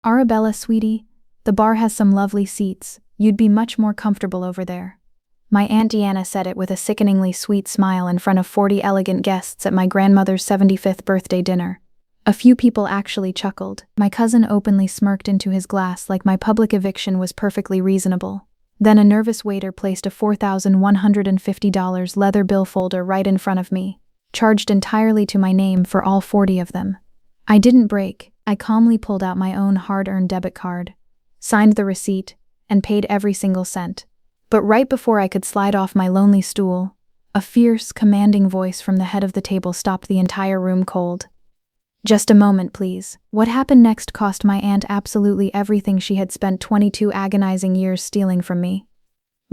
"Arabella, sweetie, the bar has some lovely seats. You'd be much more comfortable over there." My Aunt Deanna said it with a sickeningly sweet smile in front of 40 elegant guests at my grandmother's 75th birthday dinner. A few people actually chuckled. My cousin openly smirked into his glass like my public eviction was perfectly reasonable. Then a nervous waiter placed a $4,150 leather bill folder right in front of me, charged entirely to my name for all 40 of them. I didn't break. I calmly pulled out my own hard-earned debit card, signed the receipt, and paid every single cent. But right before I could slide off my lonely stool, a fierce, commanding voice from the head of the table stopped the entire room cold. "Just a moment, please." What happened next cost my aunt absolutely everything she had spent 22 agonizing years stealing from me.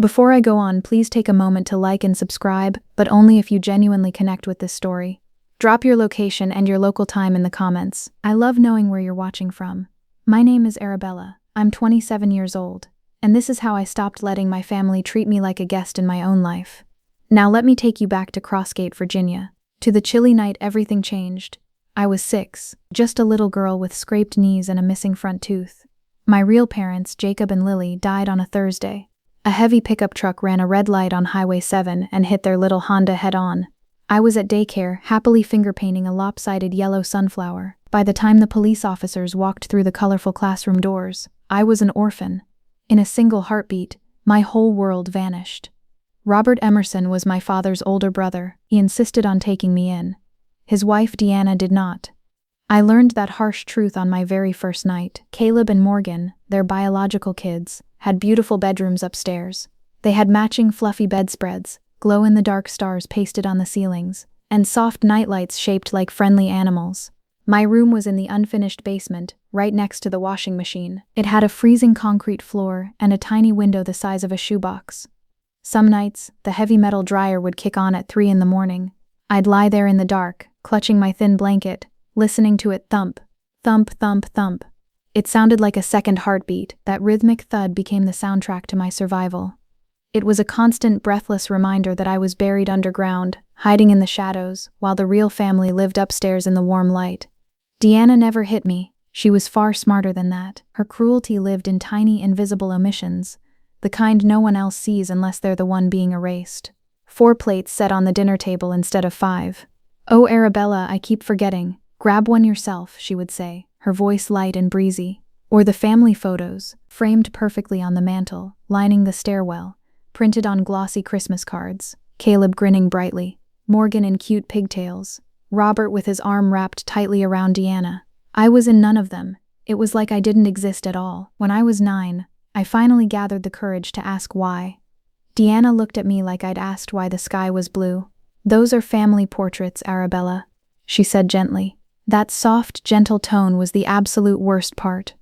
Before I go on, please take a moment to like and subscribe, but only if you genuinely connect with this story. Drop your location and your local time in the comments. I love knowing where you're watching from. My name is Arabella. I'm 27 years old, and this is how I stopped letting my family treat me like a guest in my own life. Now let me take you back to Crossgate, Virginia. To the chilly night everything changed. I was 6, just a little girl with scraped knees and a missing front tooth. My real parents, Jacob and Lily, died on a Thursday. A heavy pickup truck ran a red light on Highway 7 and hit their little Honda head-on. I was at daycare, happily finger-painting a lopsided yellow sunflower. By the time the police officers walked through the colorful classroom doors, I was an orphan. In a single heartbeat, my whole world vanished. Robert Emerson was my father's older brother. He insisted on taking me in. His wife, Deanna, did not. I learned that harsh truth on my very first night. Caleb and Morgan, their biological kids, had beautiful bedrooms upstairs. They had matching fluffy bedspreads, glow-in-the-dark stars pasted on the ceilings, and soft nightlights shaped like friendly animals. My room was in the unfinished basement, right next to the washing machine. It had a freezing concrete floor and a tiny window the size of a shoebox. Some nights, the heavy metal dryer would kick on at 3 in the morning. I'd lie there in the dark, clutching my thin blanket, listening to it thump, thump, thump, thump. It sounded like a second heartbeat. That rhythmic thud became the soundtrack to my survival. It was a constant, breathless reminder that I was buried underground, hiding in the shadows, while the real family lived upstairs in the warm light. Deanna never hit me. She was far smarter than that. Her cruelty lived in tiny, invisible omissions, the kind no one else sees unless they're the one being erased. 4 plates set on the dinner table instead of 5. "Oh, Arabella, I keep forgetting. Grab one yourself," she would say, her voice light and breezy. Or the family photos, framed perfectly on the mantel, lining the stairwell, printed on glossy Christmas cards. Caleb grinning brightly, Morgan in cute pigtails, Robert with his arm wrapped tightly around Deanna. I was in none of them. It was like I didn't exist at all. When I was 9, I finally gathered the courage to ask why. Deanna looked at me like I'd asked why the sky was blue. "Those are family portraits, Arabella," she said gently. That soft, gentle tone was the absolute worst part.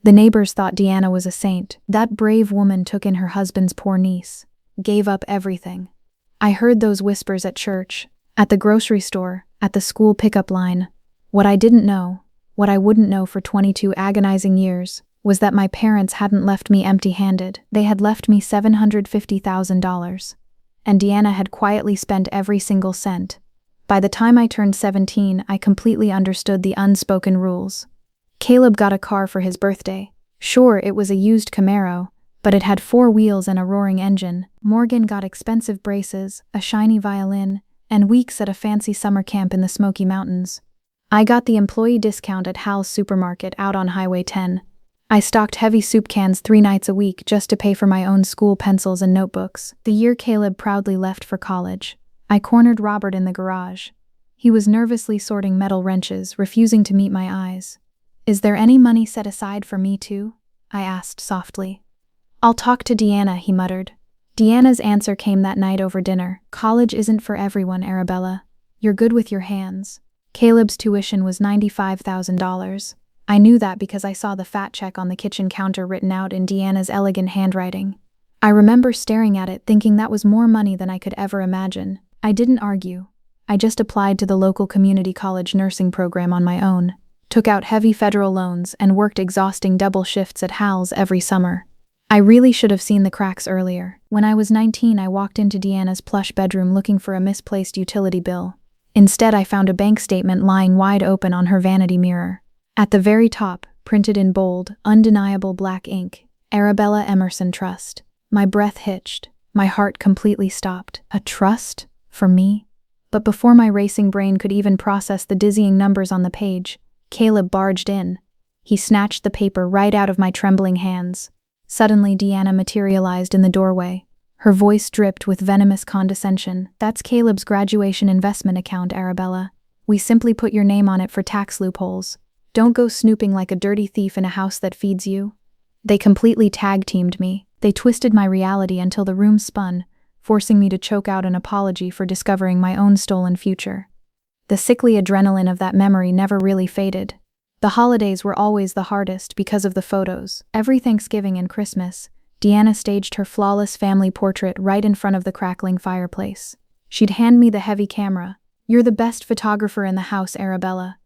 The neighbors thought Deanna was a saint. That brave woman took in her husband's poor niece, gave up everything. I heard those whispers at church, at the grocery store, at the school pickup line. What I didn't know, what I wouldn't know for 22 agonizing years, was that my parents hadn't left me empty-handed. They had left me $750,000. And Deanna had quietly spent every single cent. By the time I turned 17, I completely understood the unspoken rules. Caleb got a car for his birthday. Sure, it was a used Camaro, but it had 4 wheels and a roaring engine. Morgan got expensive braces, a shiny violin, and weeks at a fancy summer camp in the Smoky Mountains. I got the employee discount at Hal's supermarket out on Highway 10. I stocked heavy soup cans 3 nights a week just to pay for my own school pencils and notebooks. The year Caleb proudly left for college, I cornered Robert in the garage. He was nervously sorting metal wrenches, refusing to meet my eyes. "Is there any money set aside for me too?" I asked softly. "I'll talk to Deanna," he muttered. Deanna's answer came that night over dinner. "College isn't for everyone, Arabella. You're good with your hands." Caleb's tuition was $95,000. I knew that because I saw the fat check on the kitchen counter written out in Deanna's elegant handwriting. I remember staring at it thinking that was more money than I could ever imagine. I didn't argue. I just applied to the local community college nursing program on my own, took out heavy federal loans, and worked exhausting double shifts at Hal's every summer. I really should have seen the cracks earlier. When I was 19, I walked into Deanna's plush bedroom looking for a misplaced utility bill. Instead, I found a bank statement lying wide open on her vanity mirror. At the very top, printed in bold, undeniable black ink. Arabella Emerson Trust. My breath hitched. My heart completely stopped. A trust? For me? But before my racing brain could even process the dizzying numbers on the page, Caleb barged in. He snatched the paper right out of my trembling hands. Suddenly, Deanna materialized in the doorway. Her voice dripped with venomous condescension. That's Caleb's graduation investment account, Arabella. We simply put your name on it for tax loopholes. Don't go snooping like a dirty thief in a house that feeds you. They completely tag-teamed me. They twisted my reality until the room spun, forcing me to choke out an apology for discovering my own stolen future. The sickly adrenaline of that memory never really faded. The holidays were always the hardest because of the photos. Every Thanksgiving and Christmas, Deanna staged her flawless family portrait right in front of the crackling fireplace. She'd hand me the heavy camera. You're the best photographer in the house, Arabella.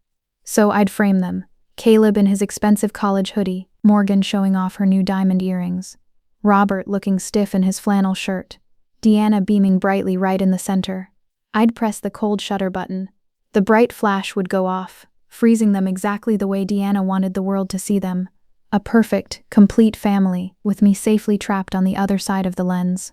So I'd frame them. Caleb in his expensive college hoodie, Morgan showing off her new diamond earrings, Robert looking stiff in his flannel shirt, Deanna beaming brightly right in the center. I'd press the cold shutter button. The bright flash would go off, freezing them exactly the way Deanna wanted the world to see them. A perfect, complete family, with me safely trapped on the other side of the lens.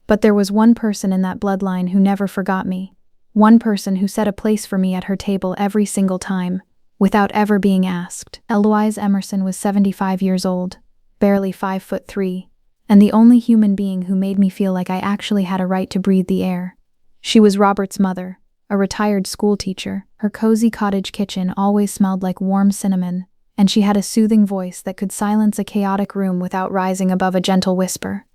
But there was one person in that bloodline who never forgot me. One person who set a place for me at her table every single time, without ever being asked. Eloise Emerson was 75 years old, barely 5'3", and the only human being who made me feel like I actually had a right to breathe the air. She was Robert's mother, a retired school teacher. Her cozy cottage kitchen always smelled like warm cinnamon, and she had a soothing voice that could silence a chaotic room without rising above a gentle whisper.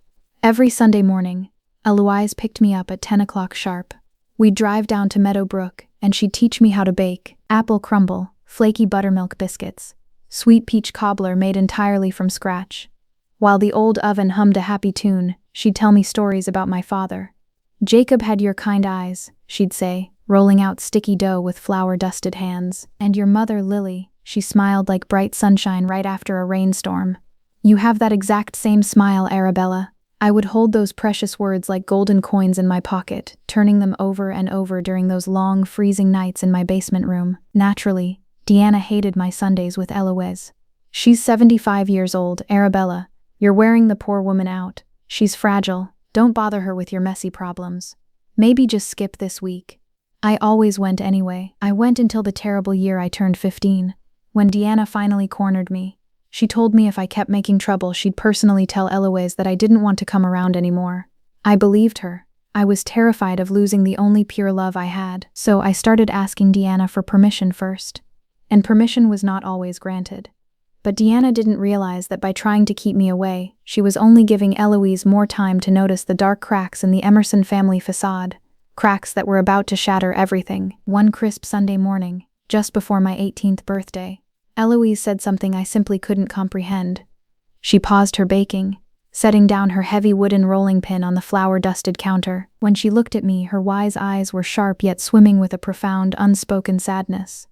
Every Sunday morning, Eloise picked me up at 10 o'clock sharp. We'd drive down to Meadowbrook, and she'd teach me how to bake apple crumble, flaky buttermilk biscuits, sweet peach cobbler made entirely from scratch. While the old oven hummed a happy tune, she'd tell me stories about my father. Jacob had your kind eyes, she'd say, rolling out sticky dough with flour-dusted hands. And your mother, Lily, she smiled like bright sunshine right after a rainstorm. You have that exact same smile, Arabella. I would hold those precious words like golden coins in my pocket, turning them over and over during those long, freezing nights in my basement room. Naturally, Deanna hated my Sundays with Eloise. She's 75 years old, Arabella. You're wearing the poor woman out. She's fragile. Don't bother her with your messy problems. Maybe just skip this week. I always went anyway. I went until the terrible year I turned 15, when Deanna finally cornered me. She told me if I kept making trouble, she'd personally tell Eloise that I didn't want to come around anymore. I believed her. I was terrified of losing the only pure love I had, so I started asking Deanna for permission first. And permission was not always granted. But Deanna didn't realize that by trying to keep me away, she was only giving Eloise more time to notice the dark cracks in the Emerson family facade, cracks that were about to shatter everything. One crisp Sunday morning, just before my 18th birthday, Eloise said something I simply couldn't comprehend. She paused her baking, setting down her heavy wooden rolling pin on the flour-dusted counter. When she looked at me, her wise eyes were sharp yet swimming with a profound, unspoken sadness.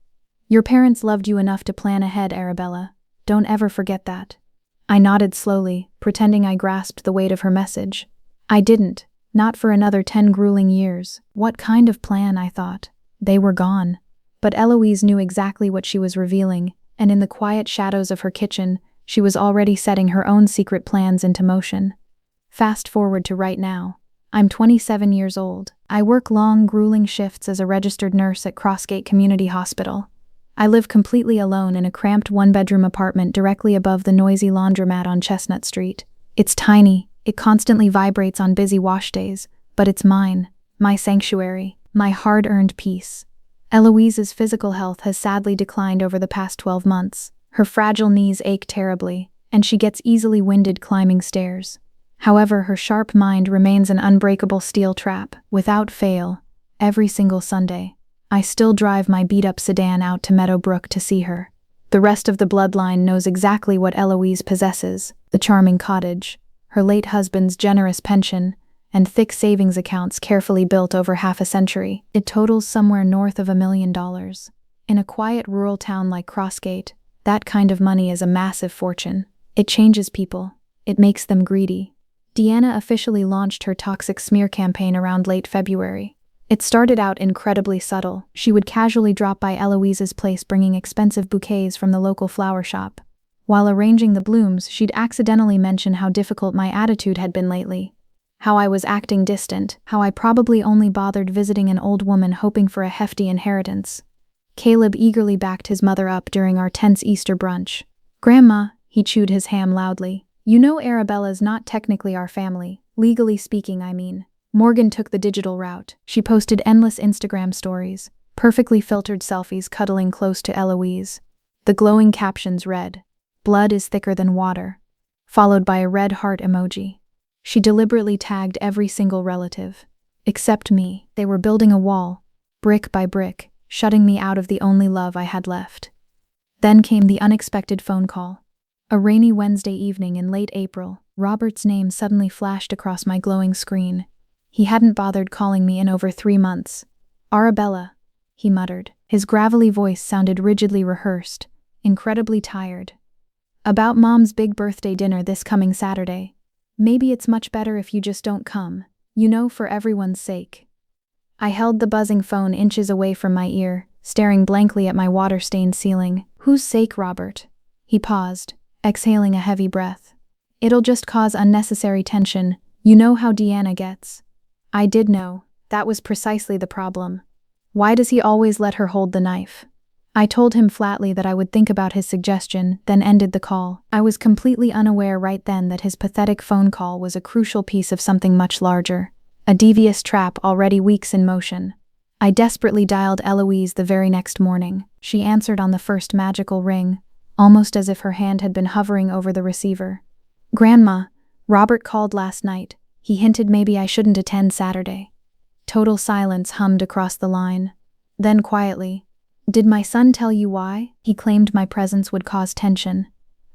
Your parents loved you enough to plan ahead, Arabella. Don't ever forget that. I nodded slowly, pretending I grasped the weight of her message. I didn't. Not for another 10 grueling years. What kind of plan, I thought. They were gone. But Eloise knew exactly what she was revealing, and in the quiet shadows of her kitchen, she was already setting her own secret plans into motion. Fast forward to right now. I'm 27 years old. I work long, grueling shifts as a registered nurse at Crossgate Community Hospital. I live completely alone in a cramped one-bedroom apartment directly above the noisy laundromat on Chestnut Street. It's tiny, it constantly vibrates on busy wash days, but it's mine, my sanctuary, my hard-earned peace. Eloise's physical health has sadly declined over the past 12 months. Her fragile knees ache terribly, and she gets easily winded climbing stairs. However, her sharp mind remains an unbreakable steel trap, without fail, every single Sunday. I still drive my beat-up sedan out to Meadowbrook to see her. The rest of the bloodline knows exactly what Eloise possesses: the charming cottage, her late husband's generous pension, and thick savings accounts carefully built over half a century. It totals somewhere north of $1 million. In a quiet rural town like Crossgate, that kind of money is a massive fortune. It changes people. It makes them greedy. Deanna officially launched her toxic smear campaign around late February. It started out incredibly subtle. She would casually drop by Eloise's place bringing expensive bouquets from the local flower shop. While arranging the blooms, she'd accidentally mention how difficult my attitude had been lately. How I was acting distant, how I probably only bothered visiting an old woman hoping for a hefty inheritance. Caleb eagerly backed his mother up during our tense Easter brunch. "Grandma," he chewed his ham loudly, "you know Arabella's not technically our family, legally speaking, I mean." Morgan took the digital route. She posted endless Instagram stories, perfectly filtered selfies cuddling close to Eloise. The glowing captions read, "Blood is thicker than water," followed by a red heart emoji. She deliberately tagged every single relative. Except me. They were building a wall, brick by brick, shutting me out of the only love I had left. Then came the unexpected phone call. A rainy Wednesday evening in late April, Robert's name suddenly flashed across my glowing screen. He hadn't bothered calling me in over 3 months. "Arabella," he muttered. His gravelly voice sounded rigidly rehearsed, incredibly tired. "About Mom's big birthday dinner this coming Saturday. Maybe it's much better if you just don't come, for everyone's sake." I held the buzzing phone inches away from my ear, staring blankly at my water-stained ceiling. "Whose sake, Robert?" He paused, exhaling a heavy breath. "It'll just cause unnecessary tension. You know how Deanna gets." I did know. That was precisely the problem. Why does he always let her hold the knife? I told him flatly that I would think about his suggestion, then ended the call. I was completely unaware right then that his pathetic phone call was a crucial piece of something much larger. A devious trap already weeks in motion. I desperately dialed Eloise the very next morning. She answered on the first magical ring, almost as if her hand had been hovering over the receiver. "Grandma, Robert called last night. He hinted maybe I shouldn't attend Saturday." Total silence hummed across the line. Then quietly, "Did my son tell you why?" He claimed my presence would cause tension.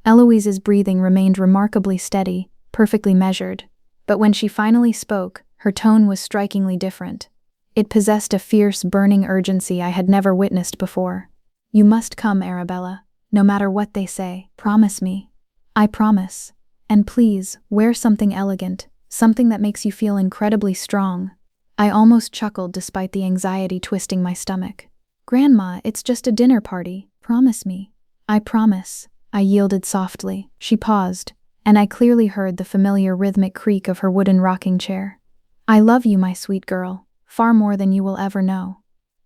Eloise's breathing remained remarkably steady, perfectly measured. But when she finally spoke, her tone was strikingly different. It possessed a fierce, burning urgency I had never witnessed before. "You must come, Arabella, no matter what they say. Promise me." "I promise. And please, wear something elegant, something that makes you feel incredibly strong." I almost chuckled despite the anxiety twisting my stomach. "Grandma, it's just a dinner party. Promise me." "I promise," I yielded softly. She paused, and I clearly heard the familiar rhythmic creak of her wooden rocking chair. "I love you, my sweet girl, far more than you will ever know."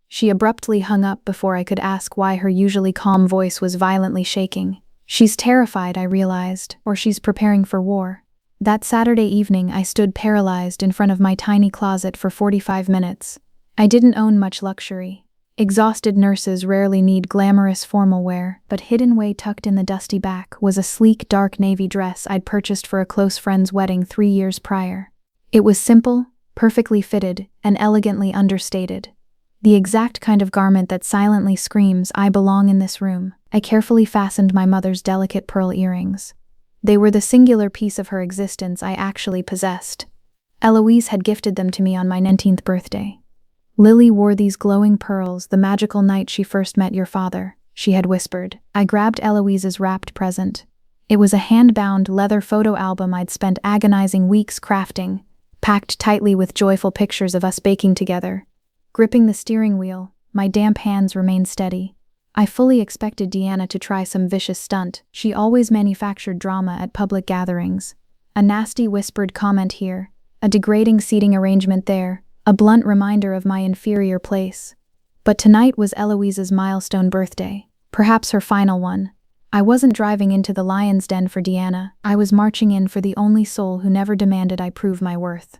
She abruptly hung up before I could ask why her usually calm voice was violently shaking. She's terrified, I realized, or she's preparing for war. That Saturday evening, I stood paralyzed in front of my tiny closet for 45 minutes. I didn't own much luxury. Exhausted nurses rarely need glamorous formal wear, but hidden away tucked in the dusty back was a sleek dark navy dress I'd purchased for a close friend's wedding 3 years prior. It was simple, perfectly fitted, and elegantly understated. The exact kind of garment that silently screams, "I belong in this room." I carefully fastened my mother's delicate pearl earrings. They were the singular piece of her existence I actually possessed. Eloise had gifted them to me on my 19th birthday. "Lily wore these glowing pearls the magical night she first met your father," she had whispered. I grabbed Eloise's wrapped present. It was a hand-bound leather photo album I'd spent agonizing weeks crafting, packed tightly with joyful pictures of us baking together. Gripping the steering wheel, my damp hands remained steady. I fully expected Deanna to try some vicious stunt. She always manufactured drama at public gatherings. A nasty whispered comment here, a degrading seating arrangement there, a blunt reminder of my inferior place. But tonight was Eloise's milestone birthday, perhaps her final one. I wasn't driving into the lion's den for Deanna. I was marching in for the only soul who never demanded I prove my worth.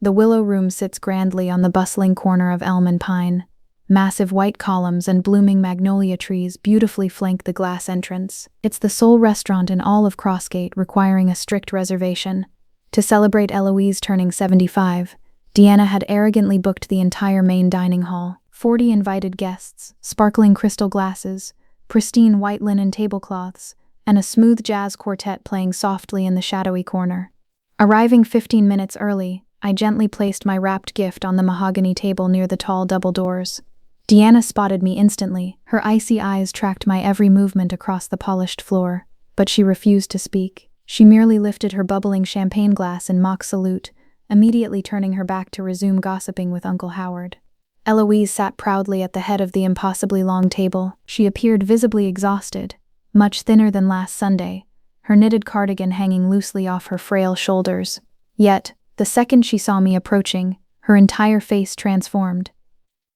The Willow Room sits grandly on the bustling corner of Elm and Pine. Massive white columns and blooming magnolia trees beautifully flank the glass entrance. It's the sole restaurant in all of Crossgate requiring a strict reservation. To celebrate Eloise turning 75, Deanna had arrogantly booked the entire main dining hall. 40 invited guests, sparkling crystal glasses, pristine white linen tablecloths, and a smooth jazz quartet playing softly in the shadowy corner. Arriving 15 minutes early, I gently placed my wrapped gift on the mahogany table near the tall double doors. Deanna spotted me instantly. Her icy eyes tracked my every movement across the polished floor, but she refused to speak. She merely lifted her bubbling champagne glass in mock salute, immediately turning her back to resume gossiping with Uncle Howard. Eloise sat proudly at the head of the impossibly long table. She appeared visibly exhausted, much thinner than last Sunday, her knitted cardigan hanging loosely off her frail shoulders. Yet, the second she saw me approaching, her entire face transformed.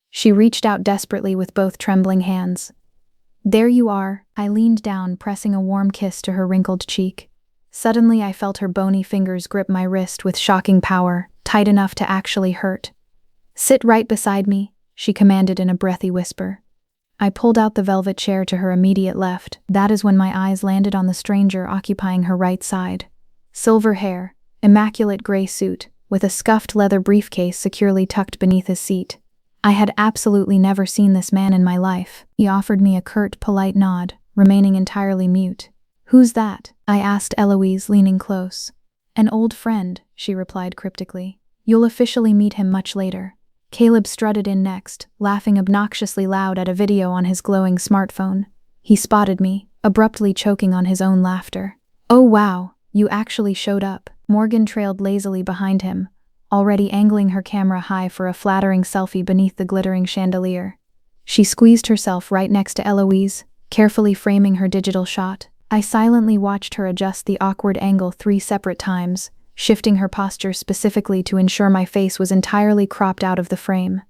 She reached out desperately with both trembling hands. "There you are," I leaned down, pressing a warm kiss to her wrinkled cheek. Suddenly I felt her bony fingers grip my wrist with shocking power, tight enough to actually hurt. "Sit right beside me," she commanded in a breathy whisper. I pulled out the velvet chair to her immediate left. That is when my eyes landed on the stranger occupying her right side. Silver hair, immaculate gray suit, with a scuffed leather briefcase securely tucked beneath his seat. I had absolutely never seen this man in my life. He offered me a curt, polite nod, remaining entirely mute. "Who's that?" I asked Eloise, leaning close. "An old friend," she replied cryptically. "You'll officially meet him much later." Caleb strutted in next, laughing obnoxiously loud at a video on his glowing smartphone. He spotted me, abruptly choking on his own laughter. "Oh wow, you actually showed up." Morgan trailed lazily behind him, already angling her camera high for a flattering selfie beneath the glittering chandelier. She squeezed herself right next to Eloise, carefully framing her digital shot. I silently watched her adjust the awkward angle 3 separate times, shifting her posture specifically to ensure my face was entirely cropped out of the frame.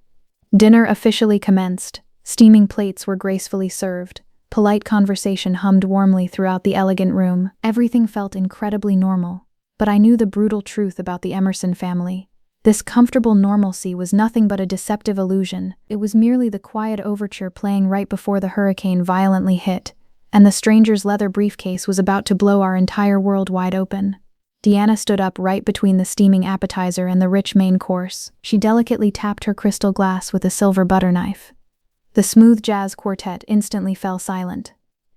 Dinner officially commenced. Steaming plates were gracefully served. Polite conversation hummed warmly throughout the elegant room. Everything felt incredibly normal, but I knew the brutal truth about the Emerson family. This comfortable normalcy was nothing but a deceptive illusion. It was merely the quiet overture playing right before the hurricane violently hit, and the stranger's leather briefcase was about to blow our entire world wide open. Deanna stood up right between the steaming appetizer and the rich main course. She delicately tapped her crystal glass with a silver butter knife. The smooth jazz quartet instantly fell silent.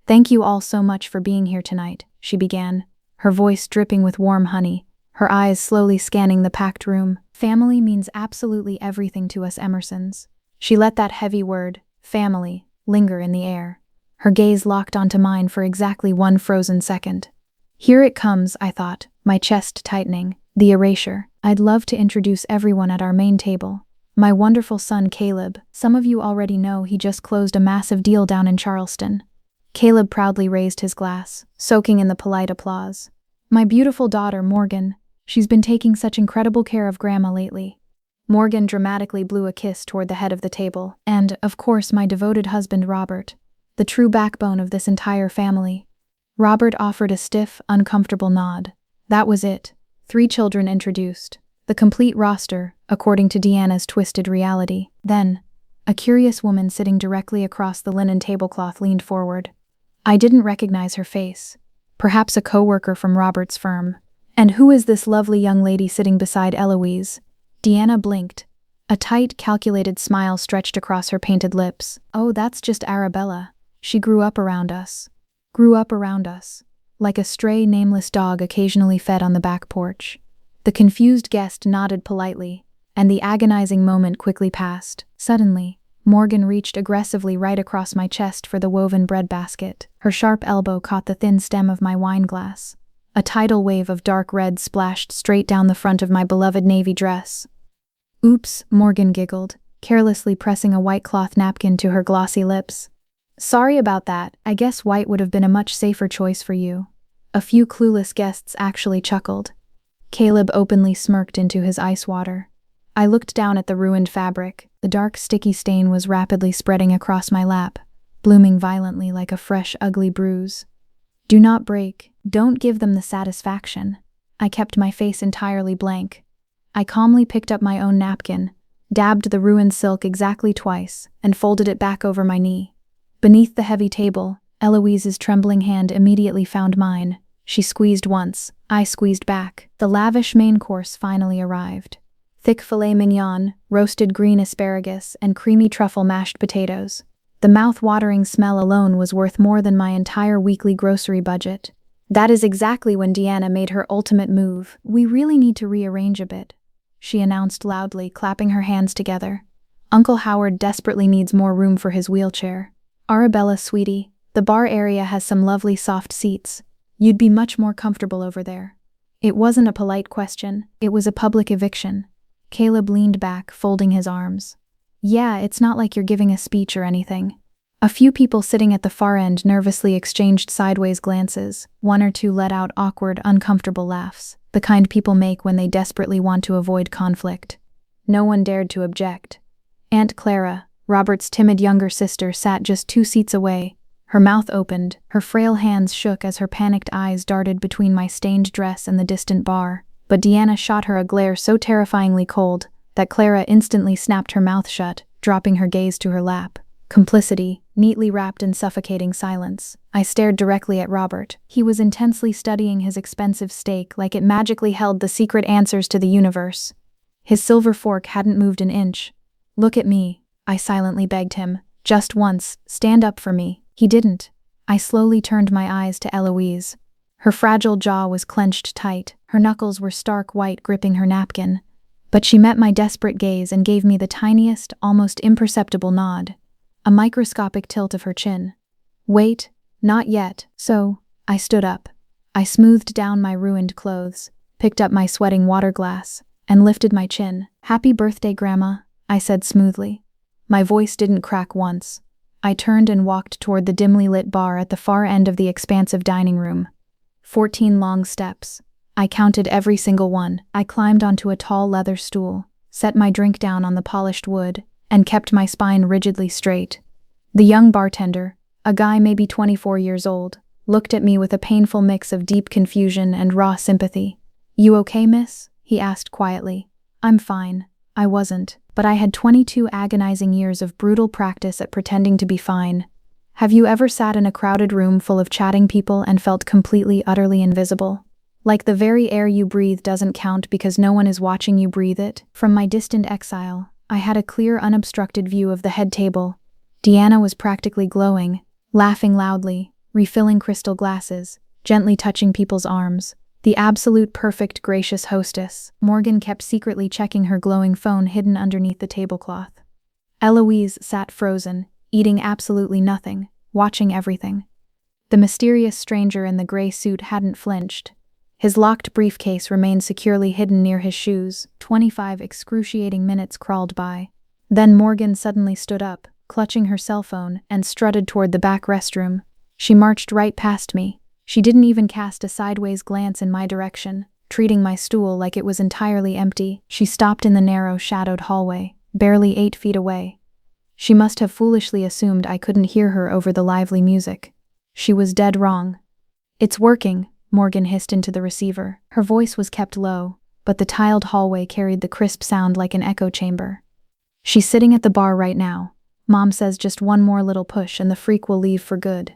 "Thank you all so much for being here tonight," she began, her voice dripping with warm honey, her eyes slowly scanning the packed room. "Family means absolutely everything to us Emersons." She let that heavy word, family, linger in the air. Her gaze locked onto mine for exactly 1 frozen second. Here it comes, I thought, my chest tightening. The erasure. "I'd love to introduce everyone at our main table. My wonderful son Caleb. Some of you already know he just closed a massive deal down in Charleston." Caleb proudly raised his glass, soaking in the polite applause. "My beautiful daughter Morgan. She's been taking such incredible care of Grandma lately." Morgan dramatically blew a kiss toward the head of the table. "And, of course, my devoted husband Robert, the true backbone of this entire family." Robert offered a stiff, uncomfortable nod. That was it. 3 children introduced. The complete roster, according to Deanna's twisted reality. Then, a curious woman sitting directly across the linen tablecloth leaned forward. I didn't recognize her face. Perhaps a co-worker from Robert's firm. "And who is this lovely young lady sitting beside Eloise?" Deanna blinked. A tight, calculated smile stretched across her painted lips. "Oh, that's just Arabella. She grew up around us." Like a stray, nameless dog occasionally fed on the back porch. The confused guest nodded politely, and the agonizing moment quickly passed. Suddenly, Morgan reached aggressively right across my chest for the woven bread basket. Her sharp elbow caught the thin stem of my wine glass. A tidal wave of dark red splashed straight down the front of my beloved navy dress. "Oops," Morgan giggled, carelessly pressing a white cloth napkin to her glossy lips. "Sorry about that. I guess white would have been a much safer choice for you." A few clueless guests actually chuckled. Caleb openly smirked into his ice water. I looked down at the ruined fabric. The dark, sticky stain was rapidly spreading across my lap, blooming violently like a fresh, ugly bruise. "Do not break. Don't give them the satisfaction." I kept my face entirely blank. I calmly picked up my own napkin, dabbed the ruined silk exactly twice, and folded it back over my knee. Beneath the heavy table, Eloise's trembling hand immediately found mine. She squeezed once, I squeezed back. The lavish main course finally arrived. Thick filet mignon, roasted green asparagus, and creamy truffle mashed potatoes. The mouth-watering smell alone was worth more than my entire weekly grocery budget. That is exactly when Deanna made her ultimate move. "We really need to rearrange a bit," she announced loudly, clapping her hands together. "Uncle Howard desperately needs more room for his wheelchair. Arabella, sweetie, the bar area has some lovely soft seats. You'd be much more comfortable over there." It wasn't a polite question, it was a public eviction. Caleb leaned back, folding his arms. "Yeah, it's not like you're giving a speech or anything." A few people sitting at the far end nervously exchanged sideways glances. One or two let out awkward, uncomfortable laughs, the kind people make when they desperately want to avoid conflict. No one dared to object. Aunt Clara, Robert's timid younger sister, sat just 2 seats away. Her mouth opened, her frail hands shook as her panicked eyes darted between my stained dress and the distant bar. But Deanna shot her a glare so terrifyingly cold that Clara instantly snapped her mouth shut, dropping her gaze to her lap. Complicity, neatly wrapped in suffocating silence. I stared directly at Robert. He was intensely studying his expensive steak like it magically held the secret answers to the universe. His silver fork hadn't moved an inch. "Look at me," I silently begged him. "Just once, stand up for me." He didn't. I slowly turned my eyes to Eloise. Her fragile jaw was clenched tight. Her knuckles were stark white, gripping her napkin. But she met my desperate gaze and gave me the tiniest, almost imperceptible nod. A microscopic tilt of her chin. "Wait, not yet." So, I stood up. I smoothed down my ruined clothes, picked up my sweating water glass, and lifted my chin. "Happy birthday, Grandma," I said smoothly. My voice didn't crack once. I turned and walked toward the dimly lit bar at the far end of the expansive dining room. 14 long steps. I counted every single one. I climbed onto a tall leather stool, set my drink down on the polished wood, and kept my spine rigidly straight. The young bartender, a guy maybe 24 years old, looked at me with a painful mix of deep confusion and raw sympathy. "You okay, miss?" he asked quietly. "I'm fine." I wasn't, but I had 22 agonizing years of brutal practice at pretending to be fine. Have you ever sat in a crowded room full of chatting people and felt completely, utterly invisible? Like the very air you breathe doesn't count because no one is watching you breathe it? From my distant exile, I had a clear, unobstructed view of the head table. Deanna was practically glowing, laughing loudly, refilling crystal glasses, gently touching people's arms. The absolute perfect, gracious hostess. Morgan kept secretly checking her glowing phone hidden underneath the tablecloth. Eloise sat frozen, eating absolutely nothing, watching everything. The mysterious stranger in the gray suit hadn't flinched. His locked briefcase remained securely hidden near his shoes. 25 excruciating minutes crawled by. Then Morgan suddenly stood up, clutching her cell phone, and strutted toward the back restroom. She marched right past me. She didn't even cast a sideways glance in my direction, treating my stool like it was entirely empty. She stopped in the narrow, shadowed hallway, barely 8 feet away. She must have foolishly assumed I couldn't hear her over the lively music. She was dead wrong. "It's working," Morgan hissed into the receiver. Her voice was kept low, but the tiled hallway carried the crisp sound like an echo chamber. "She's sitting at the bar right now. Mom says just one more little push and the freak will leave for good."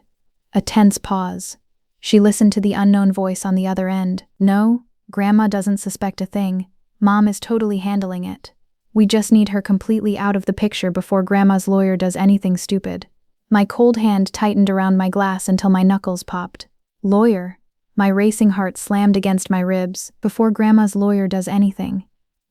A tense pause. She listened to the unknown voice on the other end. "No, Grandma doesn't suspect a thing. Mom is totally handling it. We just need her completely out of the picture before Grandma's lawyer does anything stupid." My cold hand tightened around my glass until my knuckles popped. "Lawyer?" My racing heart slammed against my ribs. "Before Grandma's lawyer does anything."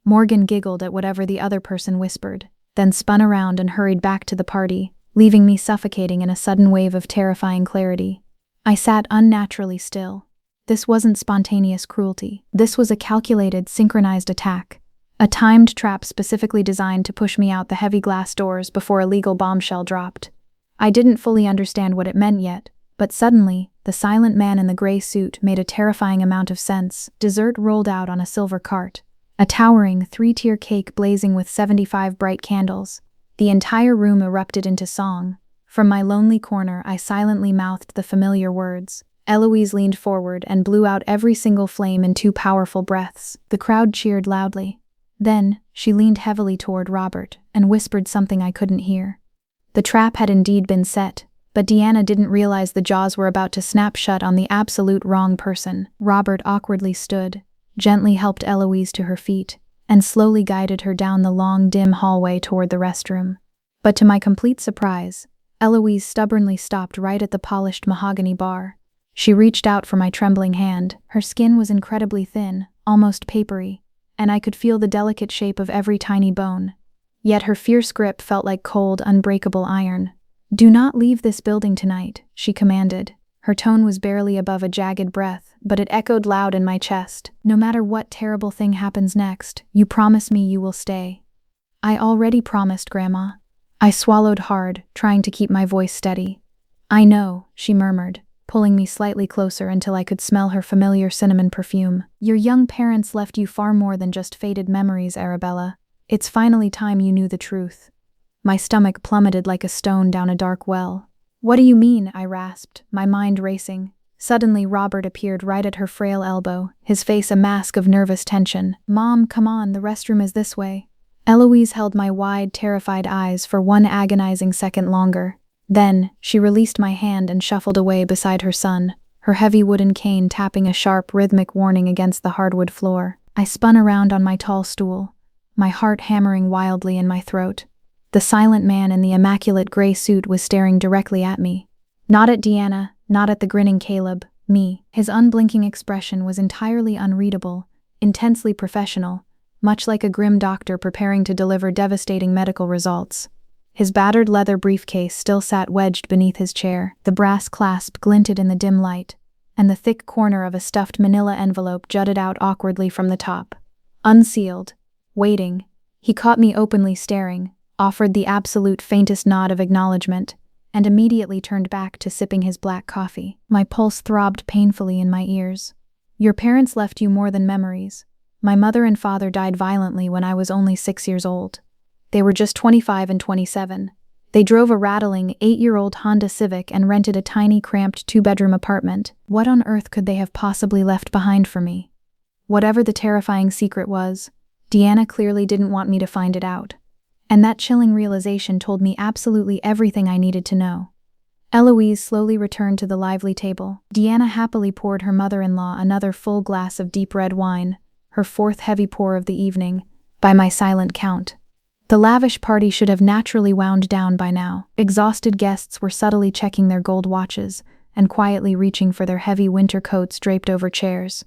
Morgan giggled at whatever the other person whispered, then spun around and hurried back to the party, leaving me suffocating in a sudden wave of terrifying clarity. I sat unnaturally still. This wasn't spontaneous cruelty. This was a calculated, synchronized attack. A timed trap specifically designed to push me out the heavy glass doors before a legal bombshell dropped. I didn't fully understand what it meant yet, but suddenly, the silent man in the gray suit made a terrifying amount of sense. Dessert rolled out on a silver cart. A towering, 3-tier cake blazing with 75 bright candles. The entire room erupted into song. From my lonely corner, I silently mouthed the familiar words. Eloise leaned forward and blew out every single flame in 2 powerful breaths. The crowd cheered loudly. Then, she leaned heavily toward Robert and whispered something I couldn't hear. The trap had indeed been set, but Deanna didn't realize the jaws were about to snap shut on the absolute wrong person. Robert awkwardly stood, gently helped Eloise to her feet, and slowly guided her down the long, dim hallway toward the restroom. But to my complete surprise, Eloise stubbornly stopped right at the polished mahogany bar. She reached out for my trembling hand. Her skin was incredibly thin, almost papery, and I could feel the delicate shape of every tiny bone. Yet her fierce grip felt like cold, unbreakable iron. "Do not leave this building tonight," she commanded. Her tone was barely above a jagged breath, but it echoed loud in my chest. "No matter what terrible thing happens next, you promise me you will stay." "I already promised, Grandma." I swallowed hard, trying to keep my voice steady. I know, she murmured, pulling me slightly closer until I could smell her familiar cinnamon perfume. Your young parents left you far more than just faded memories, Arabella. It's finally time you knew the truth. My stomach plummeted like a stone down a dark well. What do you mean? I rasped, my mind racing. Suddenly, Robert appeared right at her frail elbow, his face a mask of nervous tension. Mom, come on, the restroom is this way. Eloise held my wide, terrified eyes for one agonizing second longer. Then, she released my hand and shuffled away beside her son, her heavy wooden cane tapping a sharp, rhythmic warning against the hardwood floor. I spun around on my tall stool, my heart hammering wildly in my throat. The silent man in the immaculate gray suit was staring directly at me. Not at Deanna, not at the grinning Caleb, me. His unblinking expression was entirely unreadable, intensely professional, much like a grim doctor preparing to deliver devastating medical results. His battered leather briefcase still sat wedged beneath his chair. The brass clasp glinted in the dim light, and the thick corner of a stuffed manila envelope jutted out awkwardly from the top. Unsealed, waiting, he caught me openly staring, offered the absolute faintest nod of acknowledgement, and immediately turned back to sipping his black coffee. My pulse throbbed painfully in my ears. Your parents left you more than memories. My mother and father died violently when I was only 6 years old. They were just 25 and 27. They drove a rattling 8-year-old Honda Civic and rented a tiny, cramped 2-bedroom apartment. What on earth could they have possibly left behind for me? Whatever the terrifying secret was, Deanna clearly didn't want me to find it out. And that chilling realization told me absolutely everything I needed to know. Eloise slowly returned to the lively table. Deanna happily poured her mother-in-law another full glass of deep red wine, her 4th heavy pour of the evening, by my silent count. The lavish party should have naturally wound down by now. Exhausted guests were subtly checking their gold watches and quietly reaching for their heavy winter coats draped over chairs.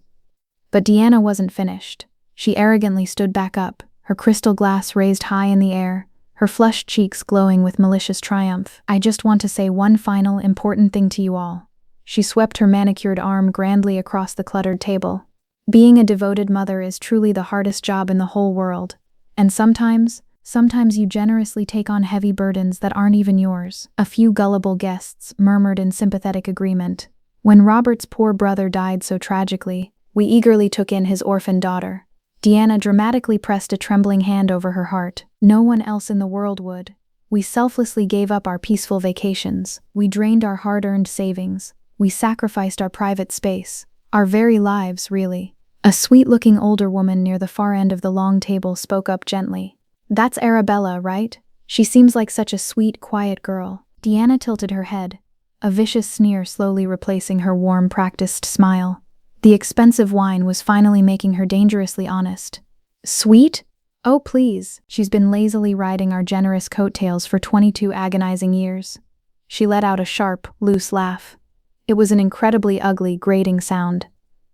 But Deanna wasn't finished. She arrogantly stood back up, her crystal glass raised high in the air, her flushed cheeks glowing with malicious triumph. I just want to say one final, important thing to you all. She swept her manicured arm grandly across the cluttered table. Being a devoted mother is truly the hardest job in the whole world. And sometimes you generously take on heavy burdens that aren't even yours. A few gullible guests murmured in sympathetic agreement. When Robert's poor brother died so tragically, we eagerly took in his orphan daughter. Deanna dramatically pressed a trembling hand over her heart. No one else in the world would. We selflessly gave up our peaceful vacations. We drained our hard-earned savings. We sacrificed our private space. Our very lives, really. A sweet-looking older woman near the far end of the long table spoke up gently. That's Arabella, right? She seems like such a sweet, quiet girl. Deanna tilted her head, a vicious sneer slowly replacing her warm, practiced smile. The expensive wine was finally making her dangerously honest. Sweet? Oh, please. She's been lazily riding our generous coattails for 22 agonizing years. She let out a sharp, loose laugh. It was an incredibly ugly, grating sound.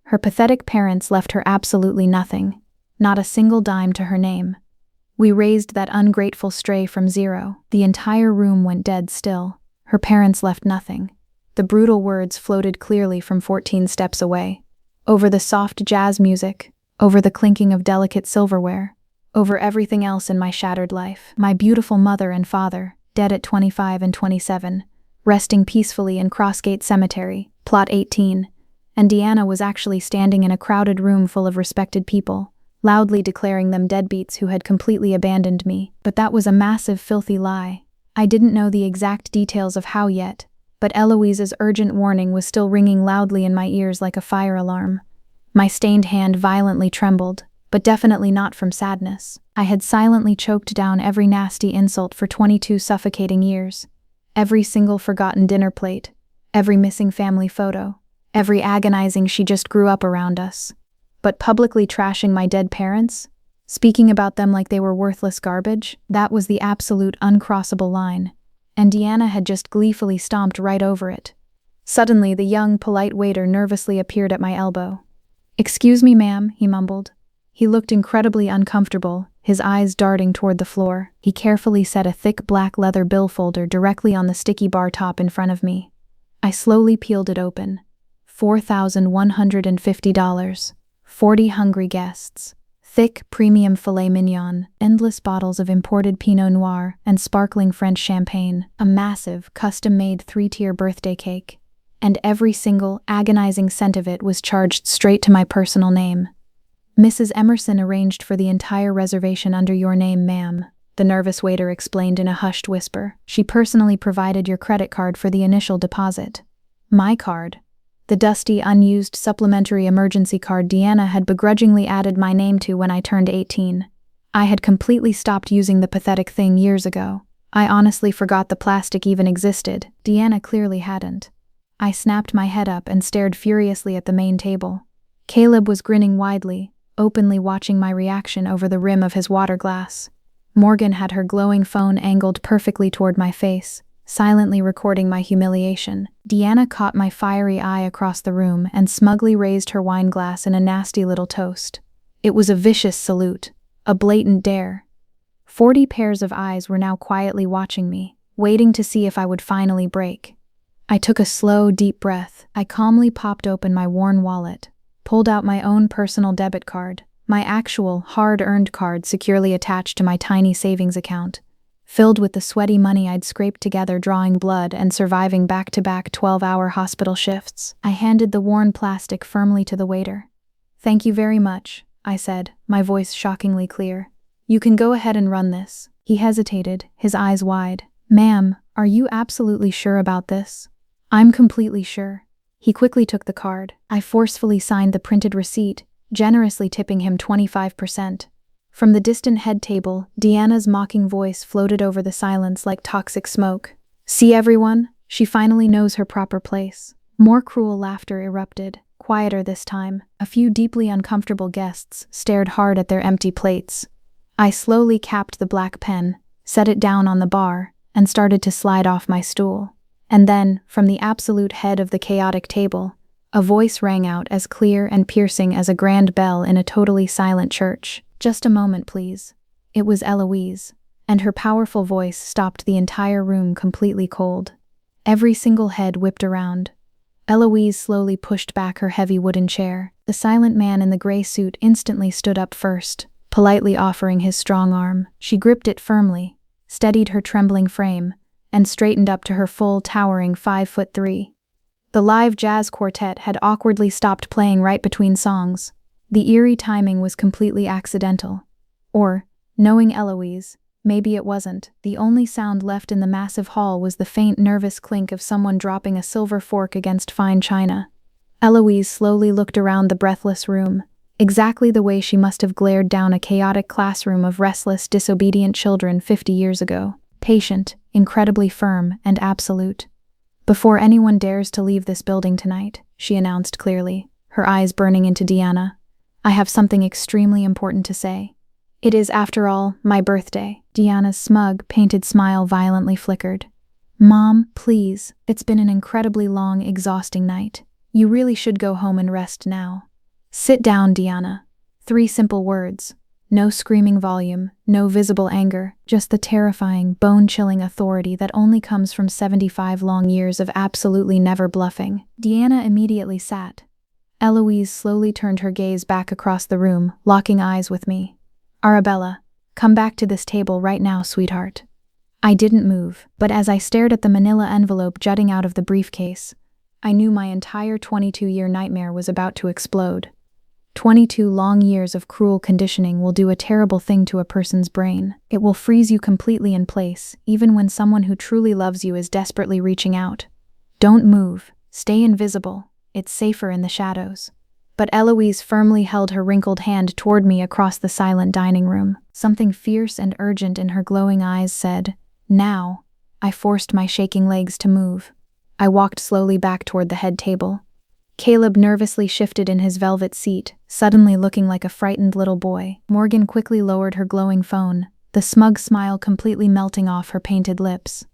Her pathetic parents left her absolutely nothing, not a single dime to her name. We raised that ungrateful stray from zero. The entire room went dead still. Her parents left nothing. The brutal words floated clearly from 14 steps away. Over the soft jazz music, over the clinking of delicate silverware, over everything else in my shattered life. My beautiful mother and father, dead at 25 and 27, resting peacefully in Crossgate Cemetery, Plot 18, and Deanna was actually standing in a crowded room full of respected people, loudly declaring them deadbeats who had completely abandoned me. But that was a massive, filthy lie. I didn't know the exact details of how yet, but Eloise's urgent warning was still ringing loudly in my ears like a fire alarm. My stained hand violently trembled, but definitely not from sadness. I had silently choked down every nasty insult for 22 suffocating years. Every single forgotten dinner plate, every missing family photo, every agonizing she just grew up around us. But publicly trashing my dead parents, speaking about them like they were worthless garbage, that was the absolute uncrossable line, and Deanna had just gleefully stomped right over it. Suddenly, the young, polite waiter nervously appeared at my elbow. "Excuse me, ma'am," he mumbled. He looked incredibly uncomfortable, his eyes darting toward the floor. He carefully set a thick black leather bill folder directly on the sticky bar top in front of me. I slowly peeled it open. $4,150. 40 hungry guests. Thick, premium filet mignon, endless bottles of imported Pinot Noir, and sparkling French champagne, a massive, custom-made 3-tier birthday cake. And every single, agonizing cent of it was charged straight to my personal name. Mrs. Emerson arranged for the entire reservation under your name, ma'am, the nervous waiter explained in a hushed whisper. She personally provided your credit card for the initial deposit. My card? The dusty, unused supplementary emergency card Deanna had begrudgingly added my name to when I turned 18. I had completely stopped using the pathetic thing years ago. I honestly forgot the plastic even existed. Deanna clearly hadn't. I snapped my head up and stared furiously at the main table. Caleb was grinning widely, openly watching my reaction over the rim of his water glass. Morgan had her glowing phone angled perfectly toward my face, silently recording my humiliation. Deanna caught my fiery eye across the room and smugly raised her wine glass in a nasty little toast. It was a vicious salute, a blatant dare. 40 pairs of eyes were now quietly watching me, waiting to see if I would finally break. I took a slow, deep breath. I calmly popped open my worn wallet, pulled out my own personal debit card, my actual, hard-earned card securely attached to my tiny savings account, filled with the sweaty money I'd scraped together drawing blood and surviving back-to-back 12-hour hospital shifts. I handed the worn plastic firmly to the waiter. "Thank you very much," I said, my voice shockingly clear. "You can go ahead and run this." He hesitated, his eyes wide. "Ma'am, are you absolutely sure about this?" "I'm completely sure." He quickly took the card. I forcefully signed the printed receipt, generously tipping him 25%. From the distant head table, Deanna's mocking voice floated over the silence like toxic smoke. "See everyone? She finally knows her proper place." More cruel laughter erupted, quieter this time. A few deeply uncomfortable guests stared hard at their empty plates. I slowly capped the black pen, set it down on the bar, and started to slide off my stool. And then, from the absolute head of the chaotic table, a voice rang out as clear and piercing as a grand bell in a totally silent church. "Just a moment, please." It was Eloise, and her powerful voice stopped the entire room completely cold. Every single head whipped around. Eloise slowly pushed back her heavy wooden chair. The silent man in the gray suit instantly stood up first, politely offering his strong arm. She gripped it firmly, steadied her trembling frame, and straightened up to her full, towering 5'3". The live jazz quartet had awkwardly stopped playing right between songs. The eerie timing was completely accidental. Or, knowing Eloise, maybe it wasn't. The only sound left in the massive hall was the faint, nervous clink of someone dropping a silver fork against fine china. Eloise slowly looked around the breathless room, exactly the way she must have glared down a chaotic classroom of restless, disobedient children 50 years ago. Patient, incredibly firm, and absolute. "Before anyone dares to leave this building tonight," she announced clearly, her eyes burning into Deanna, "I have something extremely important to say. It is, after all, my birthday." Deanna's smug, painted smile violently flickered. "Mom, please, it's been an incredibly long, exhausting night. You really should go home and rest now." "Sit down, Deanna." 3 simple words. No screaming volume, no visible anger, just the terrifying, bone-chilling authority that only comes from 75 long years of absolutely never bluffing. Deanna immediately sat. Eloise slowly turned her gaze back across the room, locking eyes with me. "Arabella, come back to this table right now, sweetheart." I didn't move, but as I stared at the manila envelope jutting out of the briefcase, I knew my entire 22-year nightmare was about to explode. 22 long years of cruel conditioning will do a terrible thing to a person's brain. It will freeze you completely in place, even when someone who truly loves you is desperately reaching out. "Don't move. Stay invisible. It's safer in the shadows." But Eloise firmly held her wrinkled hand toward me across the silent dining room. Something fierce and urgent in her glowing eyes said, "Now." I forced my shaking legs to move. I walked slowly back toward the head table. Caleb nervously shifted in his velvet seat, suddenly looking like a frightened little boy. Morgan quickly lowered her glowing phone, the smug smile completely melting off her painted lips.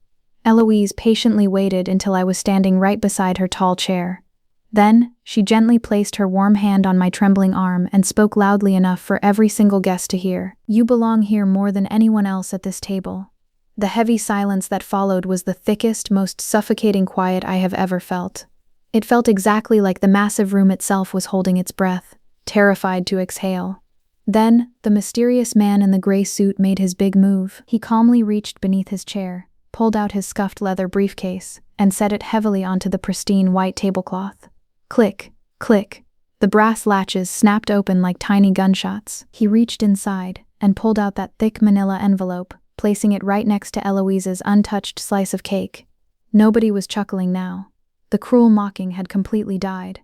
Eloise patiently waited until I was standing right beside her tall chair. Then, she gently placed her warm hand on my trembling arm and spoke loudly enough for every single guest to hear. "You belong here more than anyone else at this table." The heavy silence that followed was the thickest, most suffocating quiet I have ever felt. It felt exactly like the massive room itself was holding its breath, terrified to exhale. Then, the mysterious man in the gray suit made his big move. He calmly reached beneath his chair, pulled out his scuffed leather briefcase, and set it heavily onto the pristine white tablecloth. Click, click. The brass latches snapped open like tiny gunshots. He reached inside and pulled out that thick manila envelope, placing it right next to Eloise's untouched slice of cake. Nobody was chuckling now. The cruel mocking had completely died.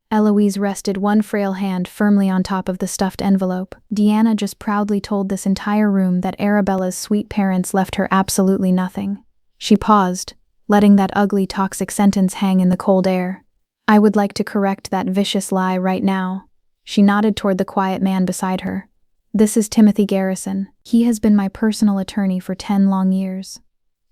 Eloise rested one frail hand firmly on top of the stuffed envelope. Deanna just proudly told this entire room that Arabella's sweet parents left her absolutely nothing. She paused, letting that ugly, toxic sentence hang in the cold air. I would like to correct that vicious lie right now. She nodded toward the quiet man beside her. This is Timothy Garrison. He has been my personal attorney for 10 long years.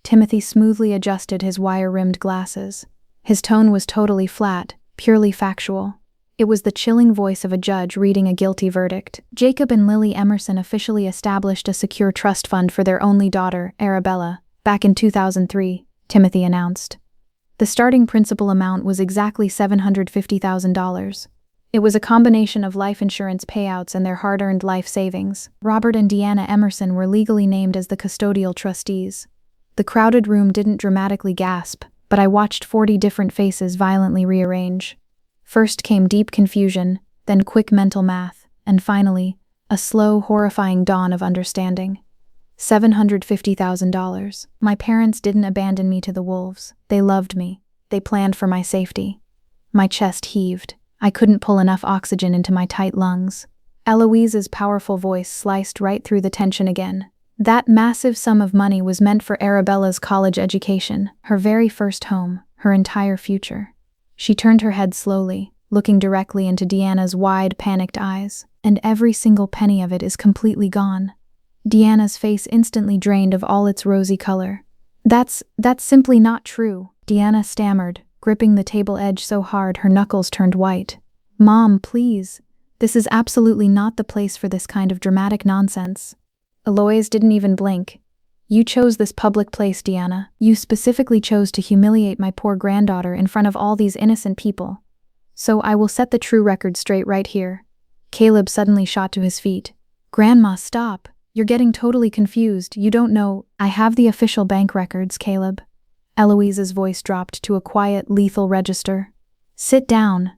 Timothy smoothly adjusted his wire-rimmed glasses. His tone was totally flat, purely factual. It was the chilling voice of a judge reading a guilty verdict. Jacob and Lily Emerson officially established a secure trust fund for their only daughter, Arabella, back in 2003, Timothy announced. The starting principal amount was exactly $750,000. It was a combination of life insurance payouts and their hard-earned life savings. Robert and Deanna Emerson were legally named as the custodial trustees. The crowded room didn't dramatically gasp, but I watched 40 different faces violently rearrange. First came deep confusion, then quick mental math, and finally, a slow, horrifying dawn of understanding. $750,000. My parents didn't abandon me to the wolves. They loved me. They planned for my safety. My chest heaved. I couldn't pull enough oxygen into my tight lungs. Eloise's powerful voice sliced right through the tension again. That massive sum of money was meant for Arabella's college education, her very first home, her entire future. She turned her head slowly, looking directly into Deanna's wide, panicked eyes, and every single penny of it is completely gone. Deanna's face instantly drained of all its rosy color. That's simply not true, Deanna stammered, gripping the table edge so hard her knuckles turned white. Mom, please. This is absolutely not the place for this kind of dramatic nonsense. Eloise didn't even blink. You chose this public place, Deanna. You specifically chose to humiliate my poor granddaughter in front of all these innocent people. So I will set the true record straight right here. Caleb suddenly shot to his feet. Grandma, stop. You're getting totally confused. You don't know. I have the official bank records, Caleb. Eloise's voice dropped to a quiet, lethal register. Sit down.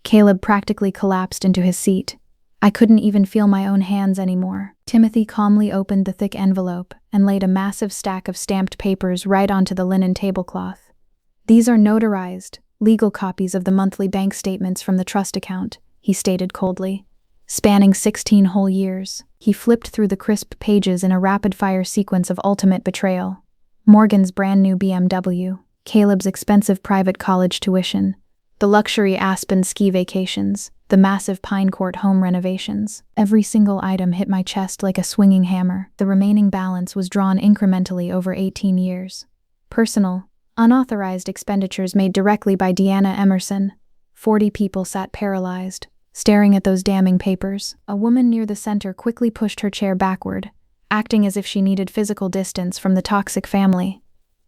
Caleb practically collapsed into his seat. I couldn't even feel my own hands anymore. Timothy calmly opened the thick envelope and laid a massive stack of stamped papers right onto the linen tablecloth. These are notarized, legal copies of the monthly bank statements from the trust account, he stated coldly. Spanning 16 whole years, he flipped through the crisp pages in a rapid-fire sequence of ultimate betrayal. Morgan's brand new BMW, Caleb's expensive private college tuition, the luxury Aspen ski vacations, the massive Pine Court home renovations. Every single item hit my chest like a swinging hammer. The remaining balance was drawn incrementally over 18 years. Personal, unauthorized expenditures made directly by Deanna Emerson. 40 people sat paralyzed, staring at those damning papers. A woman near the center quickly pushed her chair backward, acting as if she needed physical distance from the toxic family.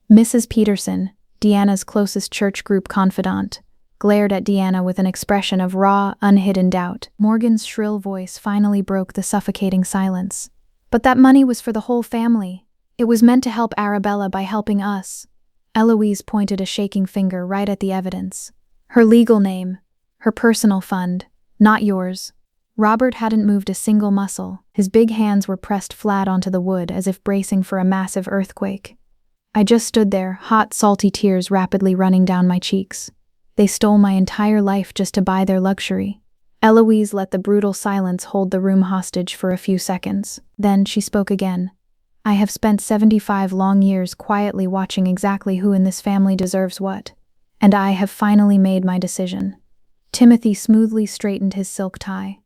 Mrs. Peterson, Deanna's closest church group confidant, glared at Deanna with an expression of raw, unhidden doubt. Morgan's shrill voice finally broke the suffocating silence. But that money was for the whole family. It was meant to help Arabella by helping us. Eloise pointed a shaking finger right at the evidence. Her legal name, her personal fund, not yours. Robert hadn't moved a single muscle. His big hands were pressed flat onto the wood as if bracing for a massive earthquake. I just stood there, hot, salty tears rapidly running down my cheeks. They stole my entire life just to buy their luxury. Eloise let the brutal silence hold the room hostage for a few seconds. Then she spoke again. I have spent 75 long years quietly watching exactly who in this family deserves what. And I have finally made my decision. Timothy smoothly straightened his silk tie.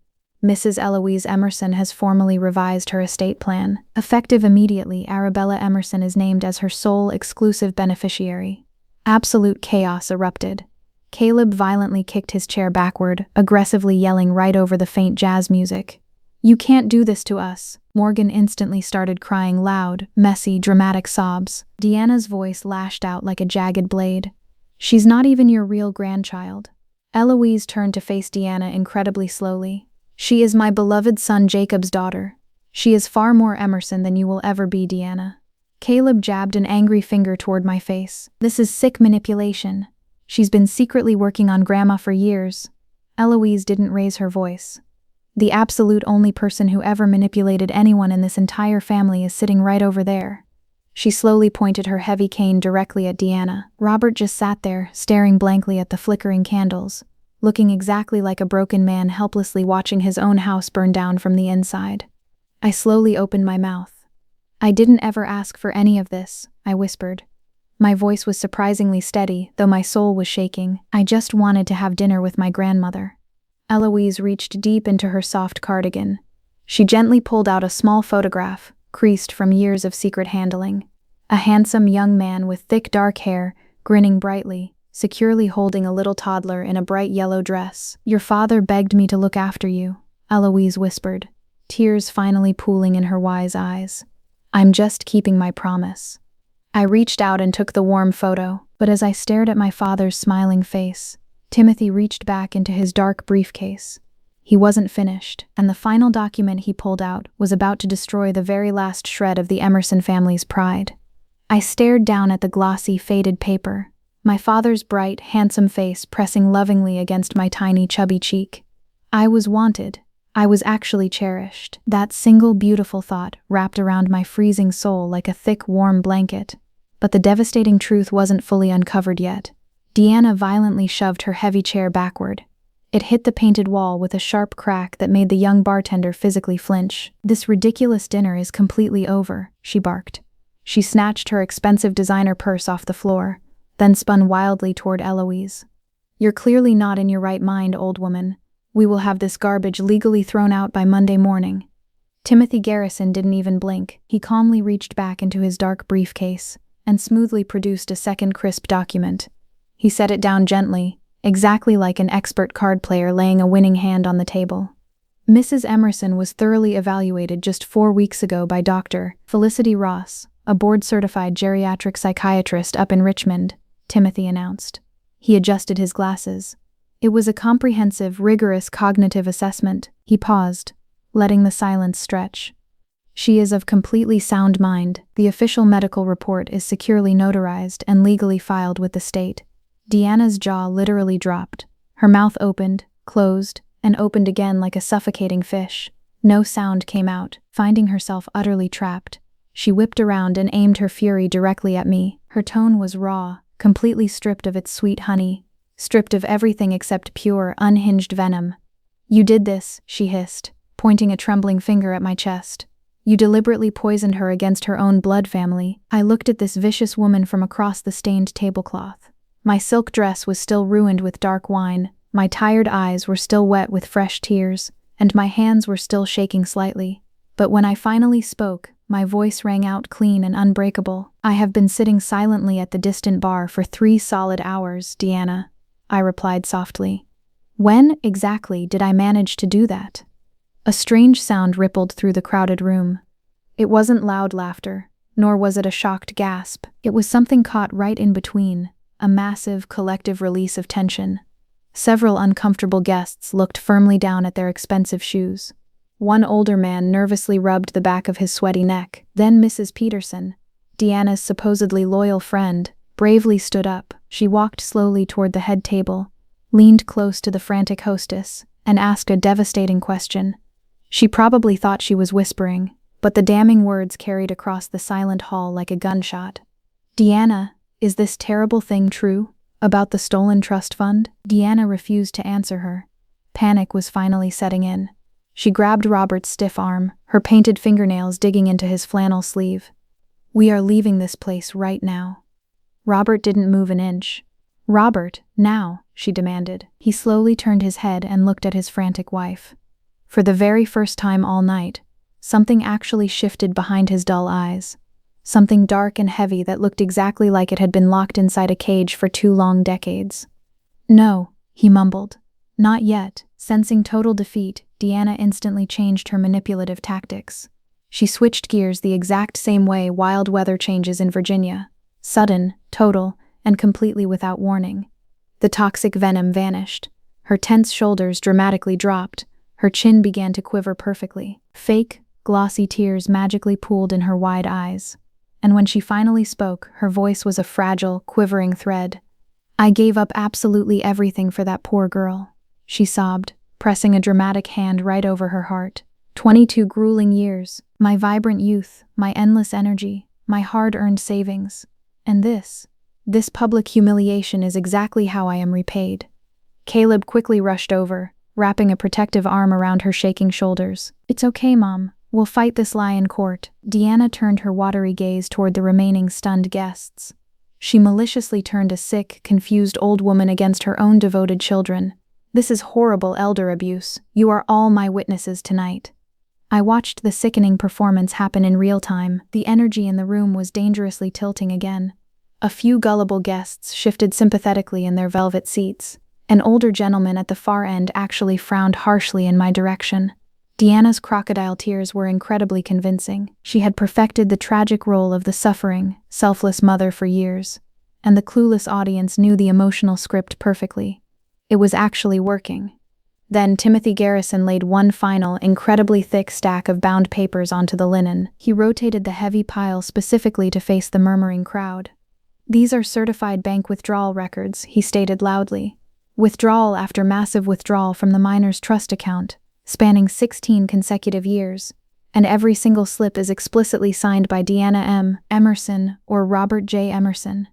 Mrs. Eloise Emerson has formally revised her estate plan. Effective immediately, Arabella Emerson is named as her sole exclusive beneficiary. Absolute chaos erupted. Caleb violently kicked his chair backward, aggressively yelling right over the faint jazz music. You can't do this to us. Morgan instantly started crying loud, messy, dramatic sobs. Deanna's voice lashed out like a jagged blade. She's not even your real grandchild. Eloise turned to face Deanna incredibly slowly. She is my beloved son Jacob's daughter. She is far more Emerson than you will ever be, Deanna. Caleb jabbed an angry finger toward my face. This is sick manipulation. She's been secretly working on Grandma for years. Eloise didn't raise her voice. The absolute only person who ever manipulated anyone in this entire family is sitting right over there. She slowly pointed her heavy cane directly at Deanna. Robert just sat there, staring blankly at the flickering candles, looking exactly like a broken man helplessly watching his own house burn down from the inside. I slowly opened my mouth. I didn't ever ask for any of this, I whispered. My voice was surprisingly steady, though my soul was shaking. I just wanted to have dinner with my grandmother. Eloise reached deep into her soft cardigan. She gently pulled out a small photograph, creased from years of secret handling. A handsome young man with thick dark hair, grinning brightly, securely holding a little toddler in a bright yellow dress. Your father begged me to look after you, Eloise whispered, tears finally pooling in her wise eyes. I'm just keeping my promise. I reached out and took the warm photo, but as I stared at my father's smiling face, Timothy reached back into his dark briefcase. He wasn't finished, and the final document he pulled out was about to destroy the very last shred of the Emerson family's pride. I stared down at the glossy, faded paper, my father's bright, handsome face pressing lovingly against my tiny, chubby cheek. I was wanted. I was actually cherished. That single beautiful thought wrapped around my freezing soul like a thick, warm blanket. But the devastating truth wasn't fully uncovered yet. Deanna violently shoved her heavy chair backward. It hit the painted wall with a sharp crack that made the young bartender physically flinch. This ridiculous dinner is completely over, she barked. She snatched her expensive designer purse off the floor, then spun wildly toward Eloise. You're clearly not in your right mind, old woman. We will have this garbage legally thrown out by Monday morning. Timothy Garrison didn't even blink. He calmly reached back into his dark briefcase and smoothly produced a second crisp document. He set it down gently, exactly like an expert card player laying a winning hand on the table. Mrs. Emerson was thoroughly evaluated just 4 weeks ago by Dr. Felicity Ross, a board-certified geriatric psychiatrist up in Richmond, Timothy announced. He adjusted his glasses. It was a comprehensive, rigorous cognitive assessment. He paused, letting the silence stretch. She is of completely sound mind. The official medical report is securely notarized and legally filed with the state. Deanna's jaw literally dropped. Her mouth opened, closed, and opened again like a suffocating fish. No sound came out. Finding herself utterly trapped, she whipped around and aimed her fury directly at me. Her tone was raw, completely stripped of its sweet honey. Stripped of everything except pure, unhinged venom. You did this, she hissed, pointing a trembling finger at my chest. You deliberately poisoned her against her own blood family. I looked at this vicious woman from across the stained tablecloth. My silk dress was still ruined with dark wine, my tired eyes were still wet with fresh tears, and my hands were still shaking slightly. But when I finally spoke, my voice rang out clean and unbreakable. I have been sitting silently at the distant bar for 3 solid hours, Deanna, I replied softly. When, exactly, did I manage to do that? A strange sound rippled through the crowded room. It wasn't loud laughter, nor was it a shocked gasp. It was something caught right in between, a massive, collective release of tension. Several uncomfortable guests looked firmly down at their expensive shoes. One older man nervously rubbed the back of his sweaty neck. Then Mrs. Peterson, Deanna's supposedly loyal friend, bravely stood up. She walked slowly toward the head table, leaned close to the frantic hostess, and asked a devastating question. She probably thought she was whispering, but the damning words carried across the silent hall like a gunshot. Deanna, is this terrible thing true? About the stolen trust fund? Deanna refused to answer her. Panic was finally setting in. She grabbed Robert's stiff arm, her painted fingernails digging into his flannel sleeve. We are leaving this place right now. Robert didn't move an inch. Robert, now, she demanded. He slowly turned his head and looked at his frantic wife. For the very first time all night, something actually shifted behind his dull eyes. Something dark and heavy that looked exactly like it had been locked inside a cage for 2 long decades. No, he mumbled. Not yet. Sensing total defeat, Deanna instantly changed her manipulative tactics. She switched gears the exact same way wild weather changes in Virginia. Sudden, total, and completely without warning. The toxic venom vanished. Her tense shoulders dramatically dropped, Her chin began to quiver perfectly. Fake, glossy tears magically pooled in her wide eyes. And when she finally spoke, her voice was a fragile, quivering thread. "I gave up absolutely everything for that poor girl," she sobbed, pressing a dramatic hand right over her heart. 22 grueling years, my vibrant youth, my endless energy, my hard-earned savings. And this public humiliation is exactly how I am repaid. Caleb quickly rushed over, wrapping a protective arm around her shaking shoulders. "It's okay, Mom. We'll fight this lie in court." Deanna turned her watery gaze toward the remaining stunned guests. She maliciously turned a sick, confused old woman against her own devoted children. "This is horrible elder abuse. You are all my witnesses tonight." I watched the sickening performance happen in real time. The energy in the room was dangerously tilting again. A few gullible guests shifted sympathetically in their velvet seats. An older gentleman at the far end actually frowned harshly in my direction. Deanna's crocodile tears were incredibly convincing. She had perfected the tragic role of the suffering, selfless mother for years, and the clueless audience knew the emotional script perfectly. It was actually working. Then Timothy Garrison laid one final, incredibly thick stack of bound papers onto the linen. He rotated the heavy pile specifically to face the murmuring crowd. "These are certified bank withdrawal records," he stated loudly. "Withdrawal after massive withdrawal from the minor's trust account, spanning 16 consecutive years. And every single slip is explicitly signed by Deanna M. Emerson or Robert J. Emerson."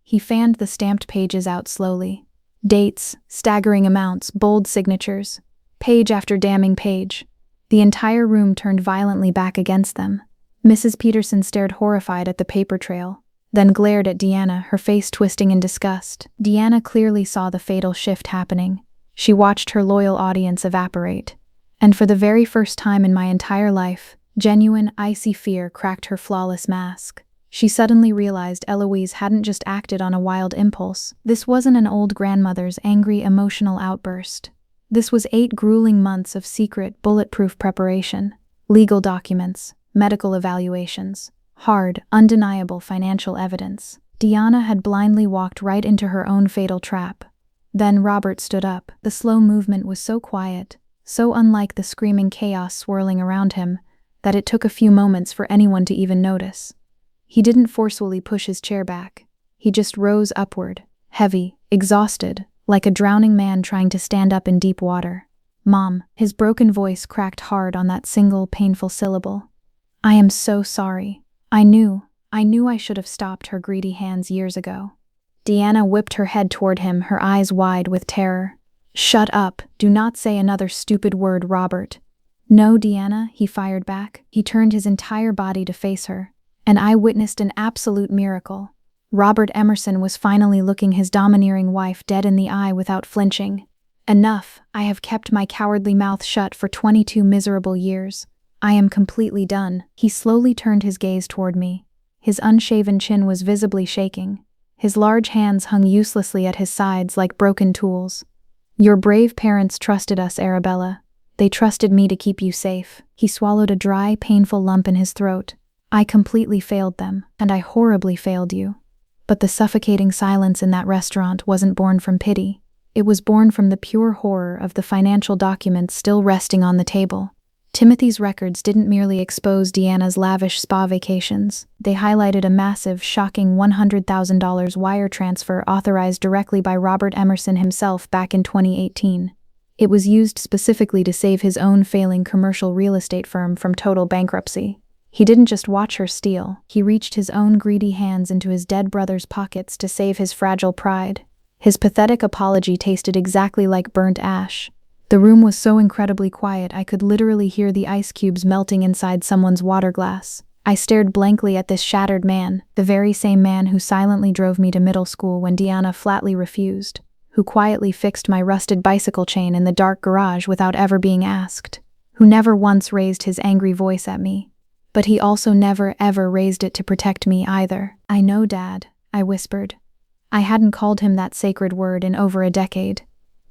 He fanned the stamped pages out slowly. Dates, staggering amounts, bold signatures. Page after damning page. The entire room turned violently back against them. Mrs. Peterson stared horrified at the paper trail, then glared at Deanna, her face twisting in disgust. Deanna clearly saw the fatal shift happening. She watched her loyal audience evaporate. And for the very first time in my entire life, genuine, icy fear cracked her flawless mask. She suddenly realized Eloise hadn't just acted on a wild impulse. This wasn't an old grandmother's angry, emotional outburst. This was 8 grueling months of secret, bulletproof preparation, legal documents, medical evaluations, hard, undeniable financial evidence. Deanna had blindly walked right into her own fatal trap. Then Robert stood up. The slow movement was so quiet, so unlike the screaming chaos swirling around him, that it took a few moments for anyone to even notice. He didn't forcefully push his chair back. He just rose upward, heavy, exhausted, like a drowning man trying to stand up in deep water. "Mom," his broken voice cracked hard on that single, painful syllable. "I am so sorry. I knew I should have stopped her greedy hands years ago." Deanna whipped her head toward him, her eyes wide with terror. "Shut up. Do not say another stupid word, Robert." "No, Deanna," he fired back. He turned his entire body to face her. And I witnessed an absolute miracle. Robert Emerson was finally looking his domineering wife dead in the eye without flinching. "Enough. I have kept my cowardly mouth shut for 22 miserable years. I am completely done." He slowly turned his gaze toward me. His unshaven chin was visibly shaking. His large hands hung uselessly at his sides like broken tools. "Your brave parents trusted us, Arabella. They trusted me to keep you safe." He swallowed a dry, painful lump in his throat. "I completely failed them, and I horribly failed you." But the suffocating silence in that restaurant wasn't born from pity. It was born from the pure horror of the financial documents still resting on the table. Timothy's records didn't merely expose Deanna's lavish spa vacations. They highlighted a massive, shocking $100,000 wire transfer authorized directly by Robert Emerson himself back in 2018. It was used specifically to save his own failing commercial real estate firm from total bankruptcy. He didn't just watch her steal. He reached his own greedy hands into his dead brother's pockets to save his fragile pride. His pathetic apology tasted exactly like burnt ash. The room was so incredibly quiet I could literally hear the ice cubes melting inside someone's water glass. I stared blankly at this shattered man, the very same man who silently drove me to middle school when Deanna flatly refused, who quietly fixed my rusted bicycle chain in the dark garage without ever being asked, who never once raised his angry voice at me. But he also never, ever raised it to protect me either. "I know, Dad," I whispered. I hadn't called him that sacred word in over a decade.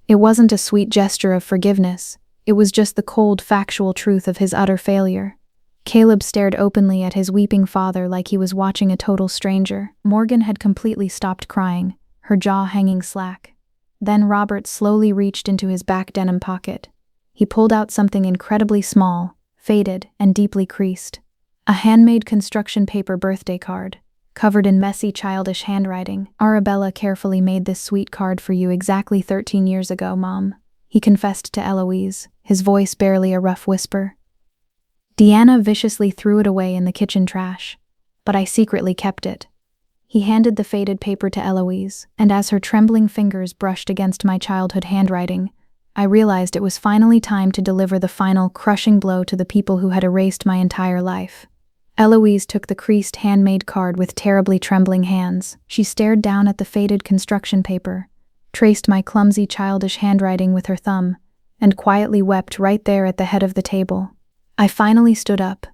It wasn't a sweet gesture of forgiveness. It was just the cold, factual truth of his utter failure. Caleb stared openly at his weeping father like he was watching a total stranger. Morgan had completely stopped crying, her jaw hanging slack. Then Robert slowly reached into his back denim pocket. He pulled out something incredibly small, faded, and deeply creased. A handmade construction paper birthday card, covered in messy, childish handwriting. "Arabella carefully made this sweet card for you exactly 13 years ago, Mom," he confessed to Eloise, his voice barely a rough whisper. Deanna viciously threw it away in the kitchen trash, but I secretly kept it. He handed the faded paper to Eloise, and as her trembling fingers brushed against my childhood handwriting, I realized it was finally time to deliver the final, crushing blow to the people who had erased my entire life. Eloise took the creased handmade card with terribly trembling hands. She stared down at the faded construction paper, traced my clumsy childish handwriting with her thumb, and quietly wept right there at the head of the table. I finally stood up.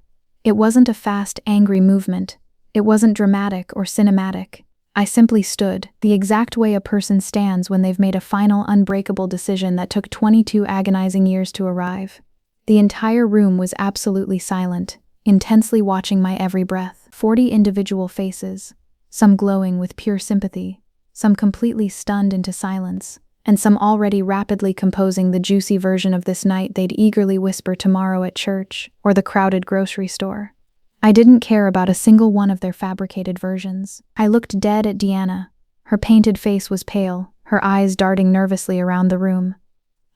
It wasn't a fast, angry movement. It wasn't dramatic or cinematic. I simply stood, the exact way a person stands when they've made a final, unbreakable decision that took 22 agonizing years to arrive. The entire room was absolutely silent, intensely watching my every breath. 40 individual faces, some glowing with pure sympathy, some completely stunned into silence, and some already rapidly composing the juicy version of this night they'd eagerly whisper tomorrow at church or the crowded grocery store. I didn't care about a single one of their fabricated versions. I looked dead at Deanna. Her painted face was pale, her eyes darting nervously around the room.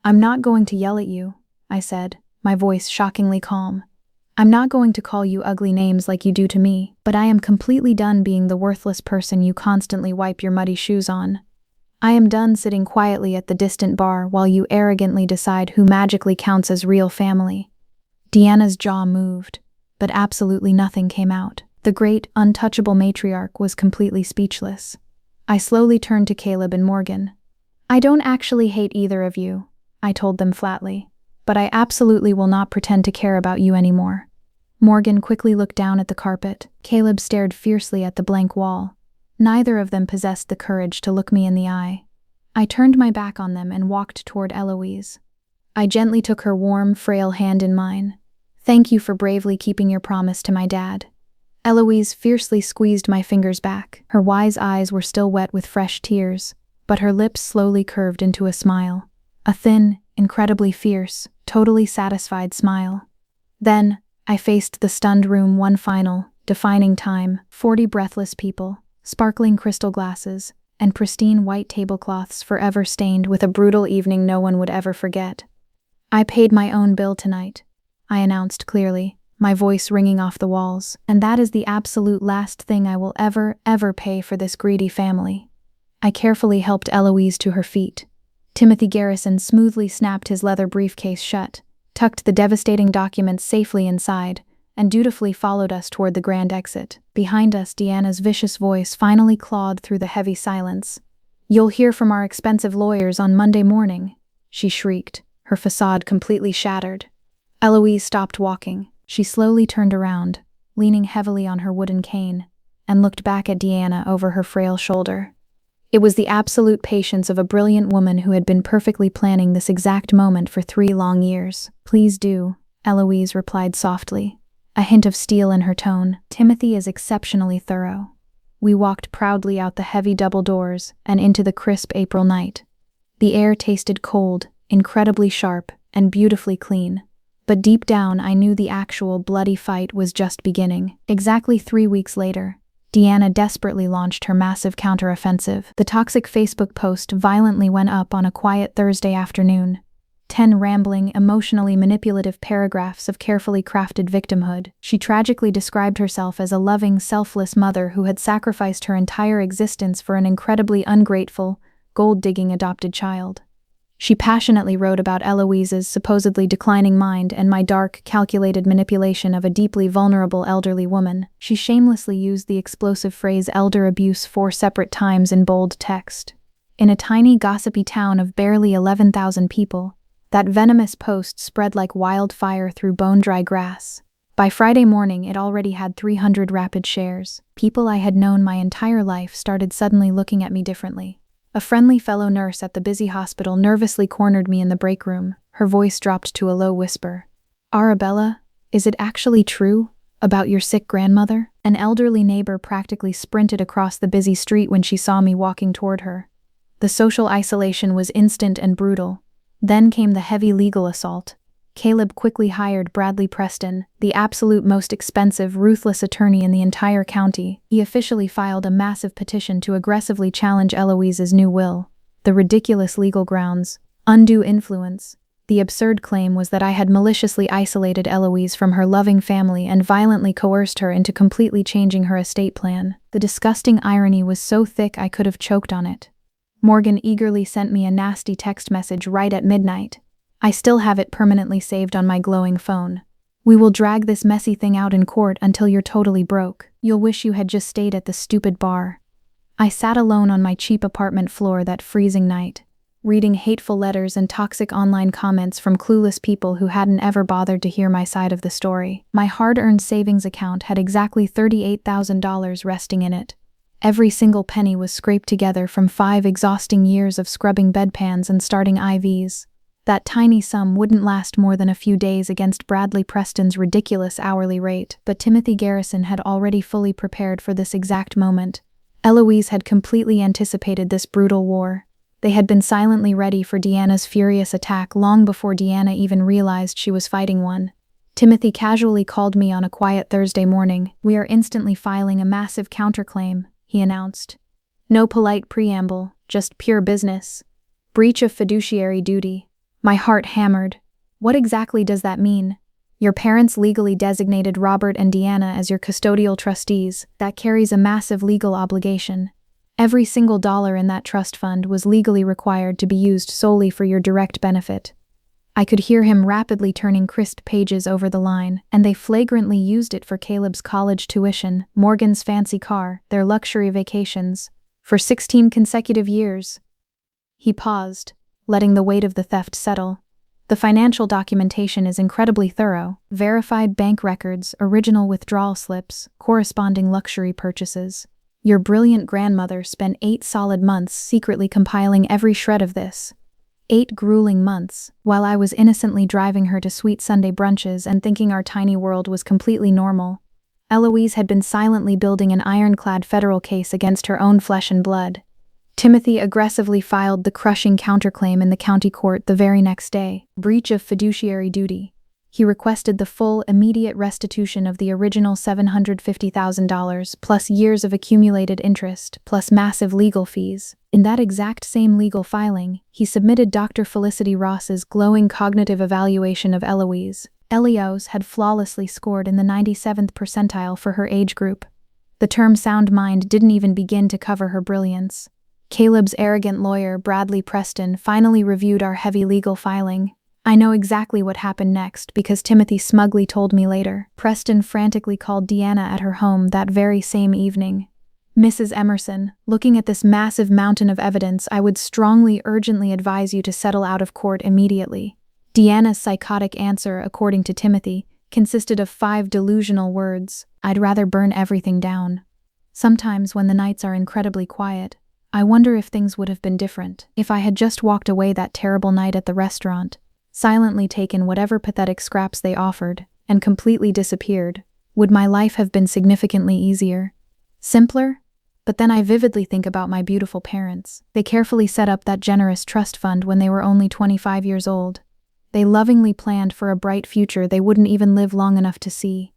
"I'm not going to yell at you," I said, my voice shockingly calm. "I'm not going to call you ugly names like you do to me, but I am completely done being the worthless person you constantly wipe your muddy shoes on. I am done sitting quietly at the distant bar while you arrogantly decide who magically counts as real family." Deanna's jaw moved, but absolutely nothing came out. The great, untouchable matriarch was completely speechless. I slowly turned to Caleb and Morgan. "I don't actually hate either of you," I told them flatly, "but I absolutely will not pretend to care about you anymore." Morgan quickly looked down at the carpet. Caleb stared fiercely at the blank wall. Neither of them possessed the courage to look me in the eye. I turned my back on them and walked toward Eloise. I gently took her warm, frail hand in mine. "Thank you for bravely keeping your promise to my dad." Eloise fiercely squeezed my fingers back. Her wise eyes were still wet with fresh tears, but her lips slowly curved into a smile. A thin, incredibly fierce, totally satisfied smile. Then, I faced the stunned room one final, defining time. 40 breathless people, sparkling crystal glasses, and pristine white tablecloths forever stained with a brutal evening no one would ever forget. "I paid my own bill tonight," I announced clearly, my voice ringing off the walls, "and that is the absolute last thing I will ever pay for this greedy family." I carefully helped Eloise to her feet. Timothy Garrison smoothly snapped his leather briefcase shut, tucked the devastating documents safely inside, and dutifully followed us toward the grand exit. Behind us, Deanna's vicious voice finally clawed through the heavy silence. "You'll hear from our expensive lawyers on Monday morning," she shrieked, her facade completely shattered. Eloise stopped walking. She slowly turned around, leaning heavily on her wooden cane, and looked back at Deanna over her frail shoulder. It was the absolute patience of a brilliant woman who had been perfectly planning this exact moment for 3 long years. "Please do," Eloise replied softly, a hint of steel in her tone. "Timothy is exceptionally thorough." We walked proudly out the heavy double doors and into the crisp April night. The air tasted cold, incredibly sharp, and beautifully clean. But deep down, I knew the actual bloody fight was just beginning. Exactly 3 weeks later, Deanna desperately launched her massive counteroffensive. The toxic Facebook post violently went up on a quiet Thursday afternoon. 10 rambling, emotionally manipulative paragraphs of carefully crafted victimhood. She tragically described herself as a loving, selfless mother who had sacrificed her entire existence for an incredibly ungrateful, gold-digging adopted child. She passionately wrote about Eloise's supposedly declining mind and my dark, calculated manipulation of a deeply vulnerable elderly woman. She shamelessly used the explosive phrase elder abuse 4 separate times in bold text. In a tiny, gossipy town of barely 11,000 people, that venomous post spread like wildfire through bone-dry grass. By Friday morning, it already had 300 rapid shares. People I had known my entire life started suddenly looking at me differently. A friendly fellow nurse at the busy hospital nervously cornered me in the break room. Her voice dropped to a low whisper. "Arabella, is it actually true about your sick grandmother?" An elderly neighbor practically sprinted across the busy street when she saw me walking toward her. The social isolation was instant and brutal. Then came the heavy legal assault. Caleb quickly hired Bradley Preston, the absolute most expensive, ruthless attorney in the entire county. He officially filed a massive petition to aggressively challenge Eloise's new will. The ridiculous legal grounds: undue influence. The absurd claim was that I had maliciously isolated Eloise from her loving family and violently coerced her into completely changing her estate plan. The disgusting irony was so thick I could have choked on it. Morgan eagerly sent me a nasty text message right at midnight. I still have it permanently saved on my glowing phone. "We will drag this messy thing out in court until you're totally broke. You'll wish you had just stayed at the stupid bar." I sat alone on my cheap apartment floor that freezing night, reading hateful letters and toxic online comments from clueless people who hadn't ever bothered to hear my side of the story. My hard-earned savings account had exactly $38,000 resting in it. Every single penny was scraped together from 5 exhausting years of scrubbing bedpans and starting IVs. That tiny sum wouldn't last more than a few days against Bradley Preston's ridiculous hourly rate, but Timothy Garrison had already fully prepared for this exact moment. Eloise had completely anticipated this brutal war. They had been silently ready for Deanna's furious attack long before Deanna even realized she was fighting one. Timothy casually called me on a quiet Thursday morning. "We are instantly filing a massive counterclaim," he announced. "No polite preamble, just pure business. Breach of fiduciary duty." My heart hammered. What exactly does that mean? Your parents legally designated Robert and Deanna as your custodial trustees. That carries a massive legal obligation. Every single dollar in that trust fund was legally required to be used solely for your direct benefit. I could hear him rapidly turning crisp pages over the line, and they flagrantly used it for Caleb's college tuition, Morgan's fancy car, their luxury vacations, for 16 consecutive years. He paused, letting the weight of the theft settle. The financial documentation is incredibly thorough: verified bank records, original withdrawal slips, corresponding luxury purchases. Your brilliant grandmother spent 8 solid months secretly compiling every shred of this. 8 grueling months, while I was innocently driving her to sweet Sunday brunches and thinking our tiny world was completely normal. Eloise had been silently building an ironclad federal case against her own flesh and blood. Timothy aggressively filed the crushing counterclaim in the county court the very next day: breach of fiduciary duty. He requested the full, immediate restitution of the original $750,000, plus years of accumulated interest, plus massive legal fees. In that exact same legal filing, he submitted Dr. Felicity Ross's glowing cognitive evaluation of Eloise. Elios had flawlessly scored in the 97th percentile for her age group. The term sound mind didn't even begin to cover her brilliance. Caleb's arrogant lawyer, Bradley Preston, finally reviewed our heavy legal filing. I know exactly what happened next because Timothy smugly told me later. Preston frantically called Deanna at her home that very same evening. "Mrs. Emerson, looking at this massive mountain of evidence, I would strongly, urgently advise you to settle out of court immediately." Deanna's psychotic answer, according to Timothy, consisted of 5 delusional words: "I'd rather burn everything down." Sometimes when the nights are incredibly quiet, I wonder if things would have been different. If I had just walked away that terrible night at the restaurant, silently taken whatever pathetic scraps they offered, and completely disappeared, would my life have been significantly easier? Simpler? But then I vividly think about my beautiful parents. They carefully set up that generous trust fund when they were only 25 years old. They lovingly planned for a bright future they wouldn't even live long enough to see.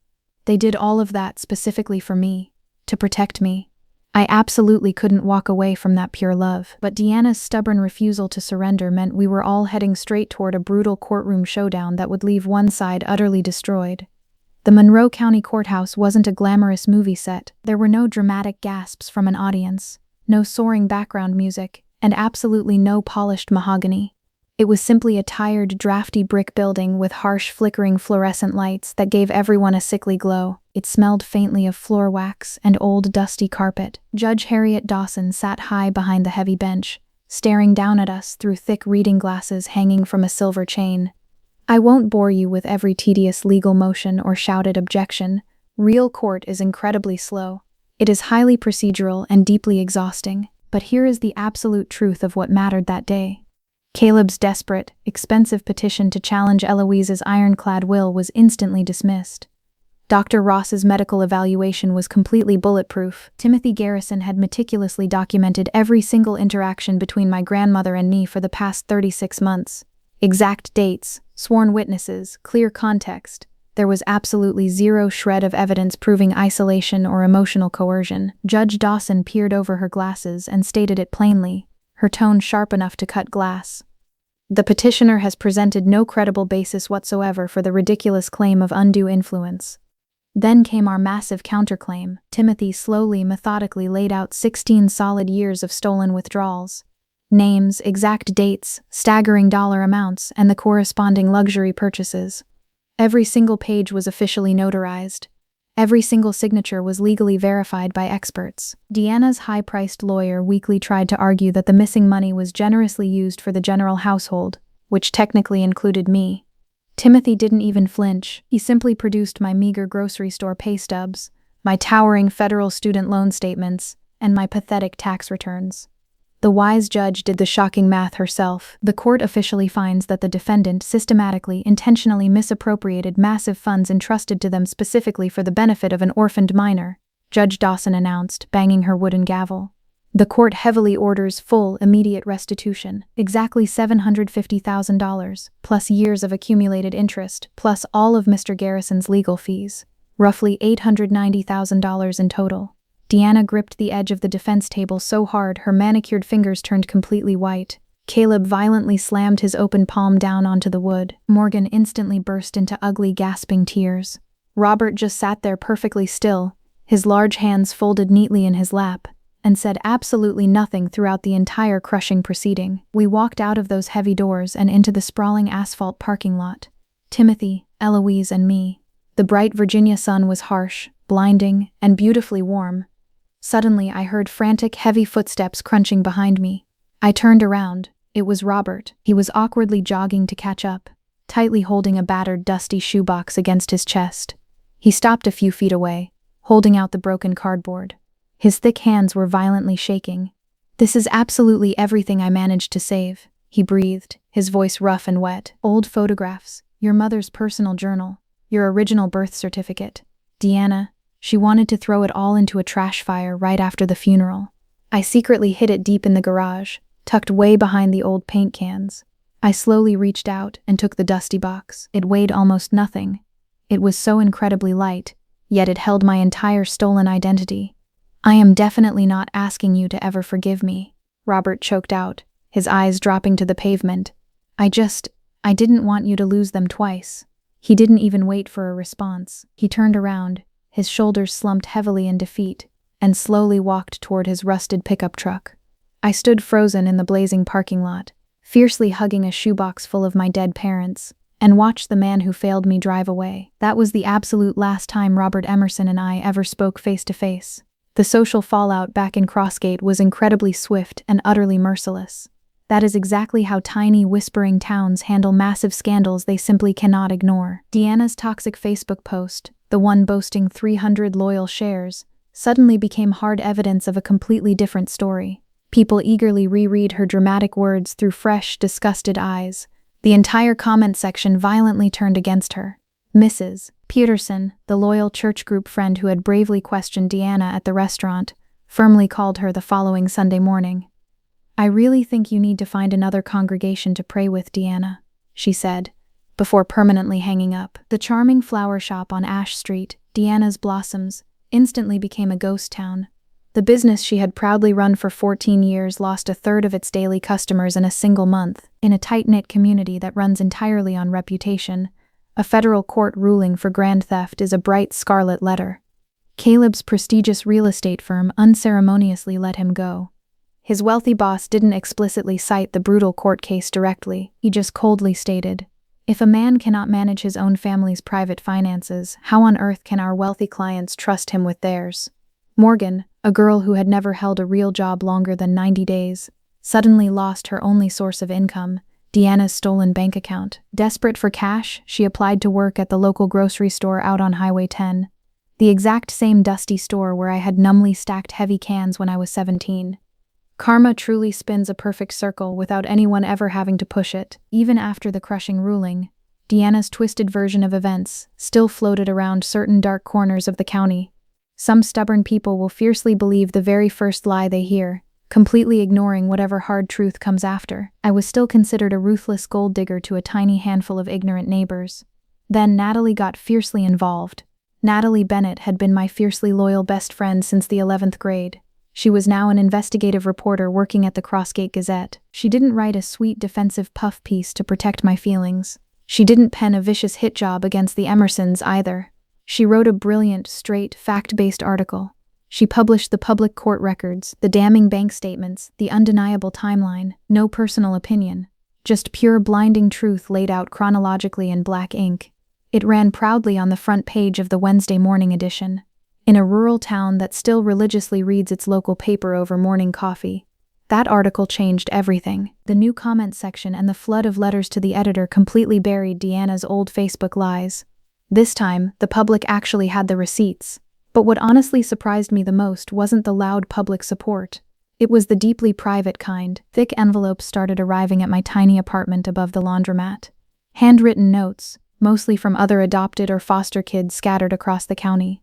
They did all of that specifically for me, to protect me. I absolutely couldn't walk away from that pure love. But Deanna's stubborn refusal to surrender meant we were all heading straight toward a brutal courtroom showdown that would leave one side utterly destroyed. The Monroe County Courthouse wasn't a glamorous movie set. There were no dramatic gasps from an audience, no soaring background music, and absolutely no polished mahogany. It was simply a tired, drafty brick building with harsh, flickering fluorescent lights that gave everyone a sickly glow. It smelled faintly of floor wax and old, dusty carpet. Judge Harriet Dawson sat high behind the heavy bench, staring down at us through thick reading glasses hanging from a silver chain. I won't bore you with every tedious legal motion or shouted objection. Real court is incredibly slow. It is highly procedural and deeply exhausting. But here is the absolute truth of what mattered that day. Caleb's desperate, expensive petition to challenge Eloise's ironclad will was instantly dismissed. Dr. Ross's medical evaluation was completely bulletproof. Timothy Garrison had meticulously documented every single interaction between my grandmother and me for the past 36 months. Exact dates, sworn witnesses, clear context. There was absolutely zero shred of evidence proving isolation or emotional coercion. Judge Dawson peered over her glasses and stated it plainly, her tone sharp enough to cut glass. The petitioner has presented no credible basis whatsoever for the ridiculous claim of undue influence. Then came our massive counterclaim. Timothy slowly, methodically laid out 16 solid years of stolen withdrawals. Names, exact dates, staggering dollar amounts, and the corresponding luxury purchases. Every single page was officially notarized. Every single signature was legally verified by experts. Deanna's high-priced lawyer weakly tried to argue that the missing money was generously used for the general household, which technically included me. Timothy didn't even flinch. He simply produced my meager grocery store pay stubs, my towering federal student loan statements, and my pathetic tax returns. The wise judge did the shocking math herself. The court officially finds that the defendant systematically, intentionally misappropriated massive funds entrusted to them specifically for the benefit of an orphaned minor, Judge Dawson announced, banging her wooden gavel. The court heavily orders full, immediate restitution, exactly $750,000, plus years of accumulated interest, plus all of Mr. Garrison's legal fees, roughly $890,000 in total. Deanna gripped the edge of the defense table so hard her manicured fingers turned completely white. Caleb violently slammed his open palm down onto the wood. Morgan instantly burst into ugly, gasping tears. Robert just sat there perfectly still, his large hands folded neatly in his lap, and said absolutely nothing throughout the entire crushing proceeding. We walked out of those heavy doors and into the sprawling asphalt parking lot. Timothy, Eloise, and me. The bright Virginia sun was harsh, blinding, and beautifully warm. Suddenly, I heard frantic, heavy footsteps crunching behind me. I turned around. It was Robert. He was awkwardly jogging to catch up, tightly holding a battered, dusty shoebox against his chest. He stopped a few feet away, holding out the broken cardboard. His thick hands were violently shaking. "This is absolutely everything I managed to save," he breathed, his voice rough and wet. "Old photographs, your mother's personal journal, your original birth certificate. Deanna, she wanted to throw it all into a trash fire right after the funeral. I secretly hid it deep in the garage, tucked way behind the old paint cans. I slowly reached out and took the dusty box. It weighed almost nothing. It was so incredibly light, yet it held my entire stolen identity. I am definitely not asking you to ever forgive me," Robert choked out, his eyes dropping to the pavement. I didn't want you to lose them twice." He didn't even wait for a response. He turned around, his shoulders slumped heavily in defeat, and slowly walked toward his rusted pickup truck. I stood frozen in the blazing parking lot, fiercely hugging a shoebox full of my dead parents, and watched the man who failed me drive away. That was the absolute last time Robert Emerson and I ever spoke face to face. The social fallout back in Crossgate was incredibly swift and utterly merciless. That is exactly how tiny, whispering towns handle massive scandals they simply cannot ignore. Deanna's toxic Facebook post, the one boasting 300 loyal shares, suddenly became hard evidence of a completely different story. People eagerly reread her dramatic words through fresh, disgusted eyes. The entire comment section violently turned against her. Mrs. Peterson, the loyal church group friend who had bravely questioned Deanna at the restaurant, firmly called her the following Sunday morning. "I really think you need to find another congregation to pray with, Deanna," she said, before permanently hanging up. The charming flower shop on Ash Street, Deanna's Blossoms, instantly became a ghost town. The business she had proudly run for 14 years lost a third of its daily customers in a single month. In a tight-knit community that runs entirely on reputation, a federal court ruling for grand theft is a bright scarlet letter. Caleb's prestigious real estate firm unceremoniously let him go. His wealthy boss didn't explicitly cite the brutal court case directly, he just coldly stated, "If a man cannot manage his own family's private finances, how on earth can our wealthy clients trust him with theirs?" Morgan, a girl who had never held a real job longer than 90 days, suddenly lost her only source of income, Deanna's stolen bank account. Desperate for cash, she applied to work at the local grocery store out on Highway 10, the exact same dusty store where I had numbly stacked heavy cans when I was 17. Karma truly spins a perfect circle without anyone ever having to push it. Even after the crushing ruling, Deanna's twisted version of events still floated around certain dark corners of the county. Some stubborn people will fiercely believe the very first lie they hear, completely ignoring whatever hard truth comes after. I was still considered a ruthless gold digger to a tiny handful of ignorant neighbors. Then Natalie got fiercely involved. Natalie Bennett had been my fiercely loyal best friend since the 11th grade. She was now an investigative reporter working at the Crossgate Gazette. She didn't write a sweet defensive puff piece to protect my feelings. She didn't pen a vicious hit job against the Emersons either. She wrote a brilliant, straight, fact-based article. She published the public court records, the damning bank statements, the undeniable timeline, no personal opinion. Just pure blinding truth laid out chronologically in black ink. It ran proudly on the front page of the Wednesday morning edition. In a rural town that still religiously reads its local paper over morning coffee. That article changed everything. The new comment section and the flood of letters to the editor completely buried Deanna's old Facebook lies. This time, the public actually had the receipts. But what honestly surprised me the most wasn't the loud public support. It was the deeply private kind. Thick envelopes started arriving at my tiny apartment above the laundromat. Handwritten notes, mostly from other adopted or foster kids scattered across the county.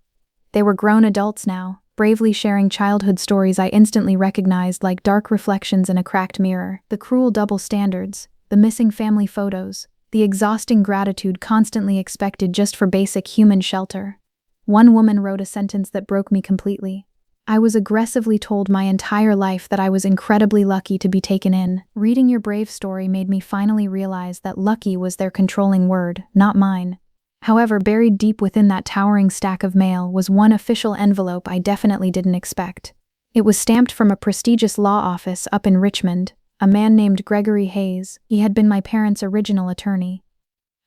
They were grown adults now, bravely sharing childhood stories I instantly recognized like dark reflections in a cracked mirror. The cruel double standards, the missing family photos, the exhausting gratitude constantly expected just for basic human shelter. One woman wrote a sentence that broke me completely. I was aggressively told my entire life that I was incredibly lucky to be taken in. Reading your brave story made me finally realize that lucky was their controlling word, not mine. However, buried deep within that towering stack of mail was one official envelope I definitely didn't expect. It was stamped from a prestigious law office up in Richmond, a man named Gregory Hayes. He had been my parents' original attorney.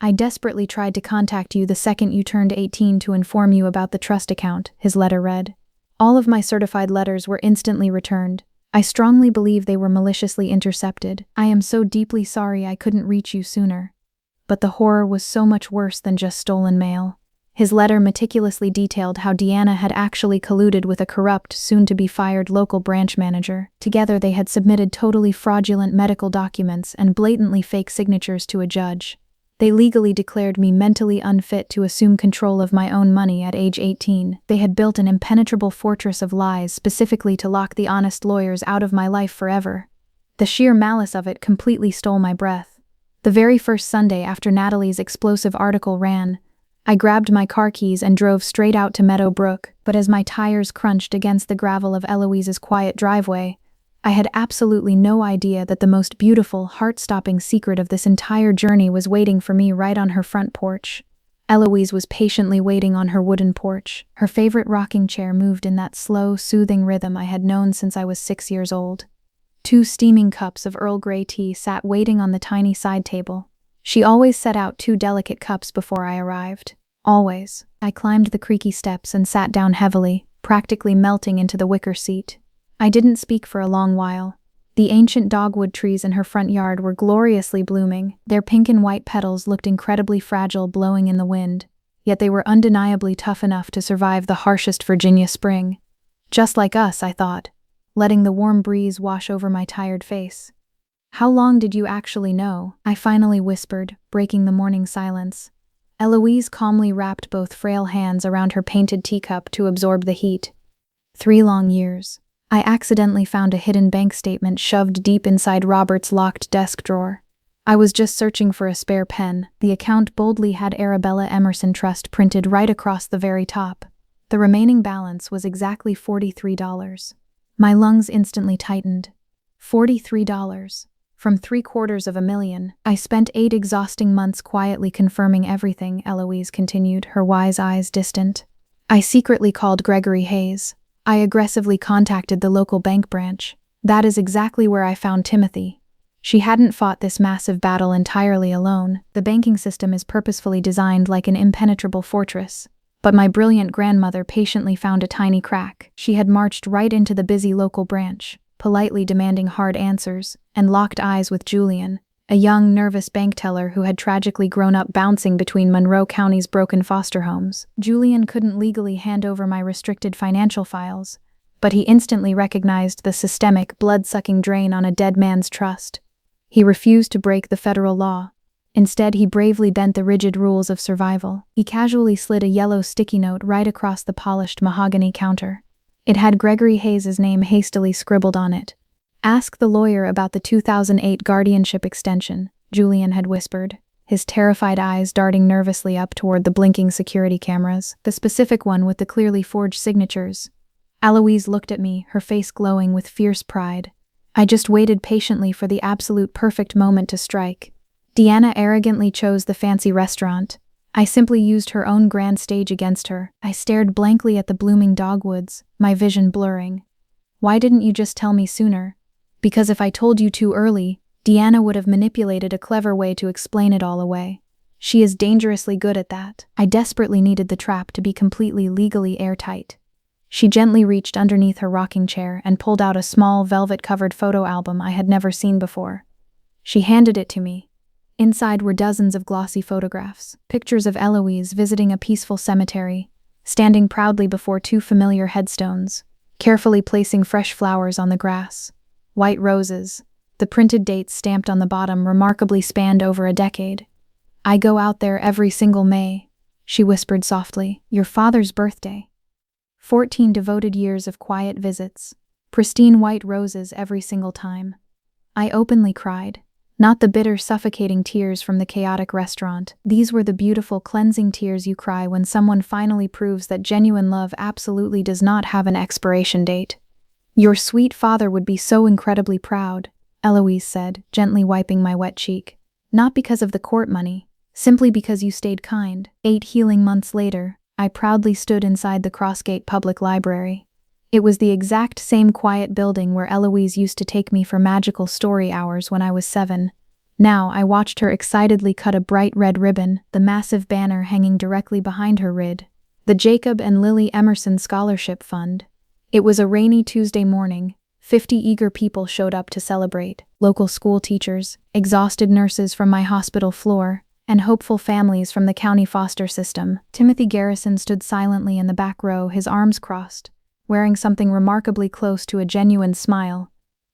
I desperately tried to contact you the second you turned 18 to inform you about the trust account, his letter read. All of my certified letters were instantly returned. I strongly believe they were maliciously intercepted. I am so deeply sorry I couldn't reach you sooner. But the horror was so much worse than just stolen mail. His letter meticulously detailed how Deanna had actually colluded with a corrupt, soon-to-be-fired local branch manager. Together they had submitted totally fraudulent medical documents and blatantly fake signatures to a judge. They legally declared me mentally unfit to assume control of my own money at age 18. They had built an impenetrable fortress of lies specifically to lock the honest lawyers out of my life forever. The sheer malice of it completely stole my breath. The very first Sunday after Natalie's explosive article ran, I grabbed my car keys and drove straight out to Meadow Brook, but as my tires crunched against the gravel of Eloise's quiet driveway, I had absolutely no idea that the most beautiful, heart-stopping secret of this entire journey was waiting for me right on her front porch. Eloise was patiently waiting on her wooden porch. Her favorite rocking chair moved in that slow, soothing rhythm I had known since I was 6 years old. 2 steaming cups of Earl Grey tea sat waiting on the tiny side table. She always set out 2 delicate cups before I arrived. Always. I climbed the creaky steps and sat down heavily, practically melting into the wicker seat. I didn't speak for a long while. The ancient dogwood trees in her front yard were gloriously blooming. Their pink and white petals looked incredibly fragile blowing in the wind, yet they were undeniably tough enough to survive the harshest Virginia spring. Just like us, I thought, letting the warm breeze wash over my tired face. How long did you actually know? I finally whispered, breaking the morning silence. Eloise calmly wrapped both frail hands around her painted teacup to absorb the heat. 3 long years. I accidentally found a hidden bank statement shoved deep inside Robert's locked desk drawer. I was just searching for a spare pen. The account boldly had Arabella Emerson Trust printed right across the very top. The remaining balance was exactly $43. My lungs instantly tightened. $43. From $750,000. I spent 8 exhausting months quietly confirming everything, Eloise continued, her wise eyes distant. I secretly called Gregory Hayes. I aggressively contacted the local bank branch. That is exactly where I found Timothy. She hadn't fought this massive battle entirely alone. The banking system is purposefully designed like an impenetrable fortress. But my brilliant grandmother patiently found a tiny crack. She had marched right into the busy local branch, politely demanding hard answers, and locked eyes with Julian, a young, nervous bank teller who had tragically grown up bouncing between Monroe County's broken foster homes. Julian couldn't legally hand over my restricted financial files, but he instantly recognized the systemic, blood-sucking drain on a dead man's trust. He refused to break the federal law. Instead, he bravely bent the rigid rules of survival. He casually slid a yellow sticky note right across the polished mahogany counter. It had Gregory Hayes' name hastily scribbled on it, Ask the lawyer about the 2008 guardianship extension, Julian had whispered, his terrified eyes darting nervously up toward the blinking security cameras, the specific one with the clearly forged signatures. Eloise looked at me, her face glowing with fierce pride. I just waited patiently for the absolute perfect moment to strike. Deanna arrogantly chose the fancy restaurant. I simply used her own grand stage against her. I stared blankly at the blooming dogwoods, my vision blurring. Why didn't you just tell me sooner? Because if I told you too early, Deanna would have manipulated a clever way to explain it all away. She is dangerously good at that. I desperately needed the trap to be completely legally airtight. She gently reached underneath her rocking chair and pulled out a small velvet-covered photo album I had never seen before. She handed it to me. Inside were dozens of glossy photographs, pictures of Eloise visiting a peaceful cemetery, standing proudly before two familiar headstones, carefully placing fresh flowers on the grass. White roses, the printed dates stamped on the bottom remarkably spanned over a decade. I go out there every single May, she whispered softly, your father's birthday. 14 devoted years of quiet visits, pristine white roses every single time. I openly cried. Not the bitter, suffocating tears from the chaotic restaurant. These were the beautiful, cleansing tears you cry when someone finally proves that genuine love absolutely does not have an expiration date. Your sweet father would be so incredibly proud, Eloise said, gently wiping my wet cheek. Not because of the court money, simply because you stayed kind. 8 healing months later, I proudly stood inside the Crossgate Public Library. It was the exact same quiet building where Eloise used to take me for magical story hours when I was 7. Now I watched her excitedly cut a bright red ribbon, the massive banner hanging directly behind her rid. The Jacob and Lily Emerson Scholarship Fund. It was a rainy Tuesday morning. 50 eager people showed up to celebrate. Local school teachers, exhausted nurses from my hospital floor, and hopeful families from the county foster system. Timothy Garrison stood silently in the back row, his arms crossed, wearing something remarkably close to a genuine smile.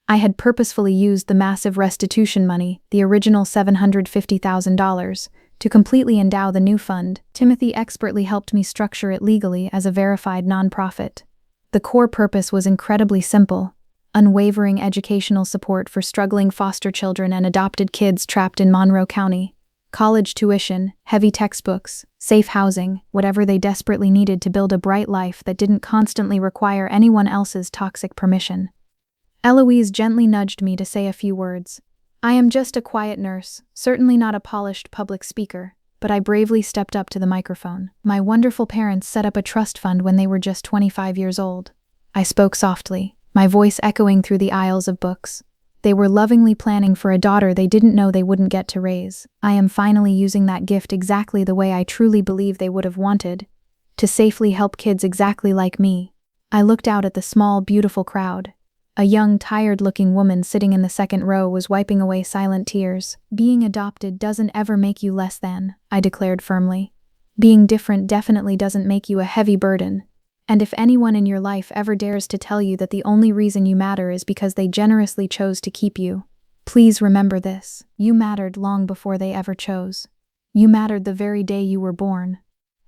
I had purposefully used the massive restitution money, the original $750,000, to completely endow the new fund. Timothy expertly helped me structure it legally as a verified nonprofit. The core purpose was incredibly simple: unwavering educational support for struggling foster children and adopted kids trapped in Monroe County. College tuition, heavy textbooks, safe housing, whatever they desperately needed to build a bright life that didn't constantly require anyone else's toxic permission. Eloise gently nudged me to say a few words. I am just a quiet nurse, certainly not a polished public speaker, but I bravely stepped up to the microphone. My wonderful parents set up a trust fund when they were just 25 years old. I spoke softly, my voice echoing through the aisles of books. They were lovingly planning for a daughter they didn't know they wouldn't get to raise. I am finally using that gift exactly the way I truly believe they would have wanted, to safely help kids exactly like me. I looked out at the small, beautiful crowd. A young, tired-looking woman sitting in the second row was wiping away silent tears. Being adopted doesn't ever make you less than, I declared firmly. Being different definitely doesn't make you a heavy burden. And if anyone in your life ever dares to tell you that the only reason you matter is because they generously chose to keep you, please remember this: you mattered long before they ever chose. You mattered the very day you were born.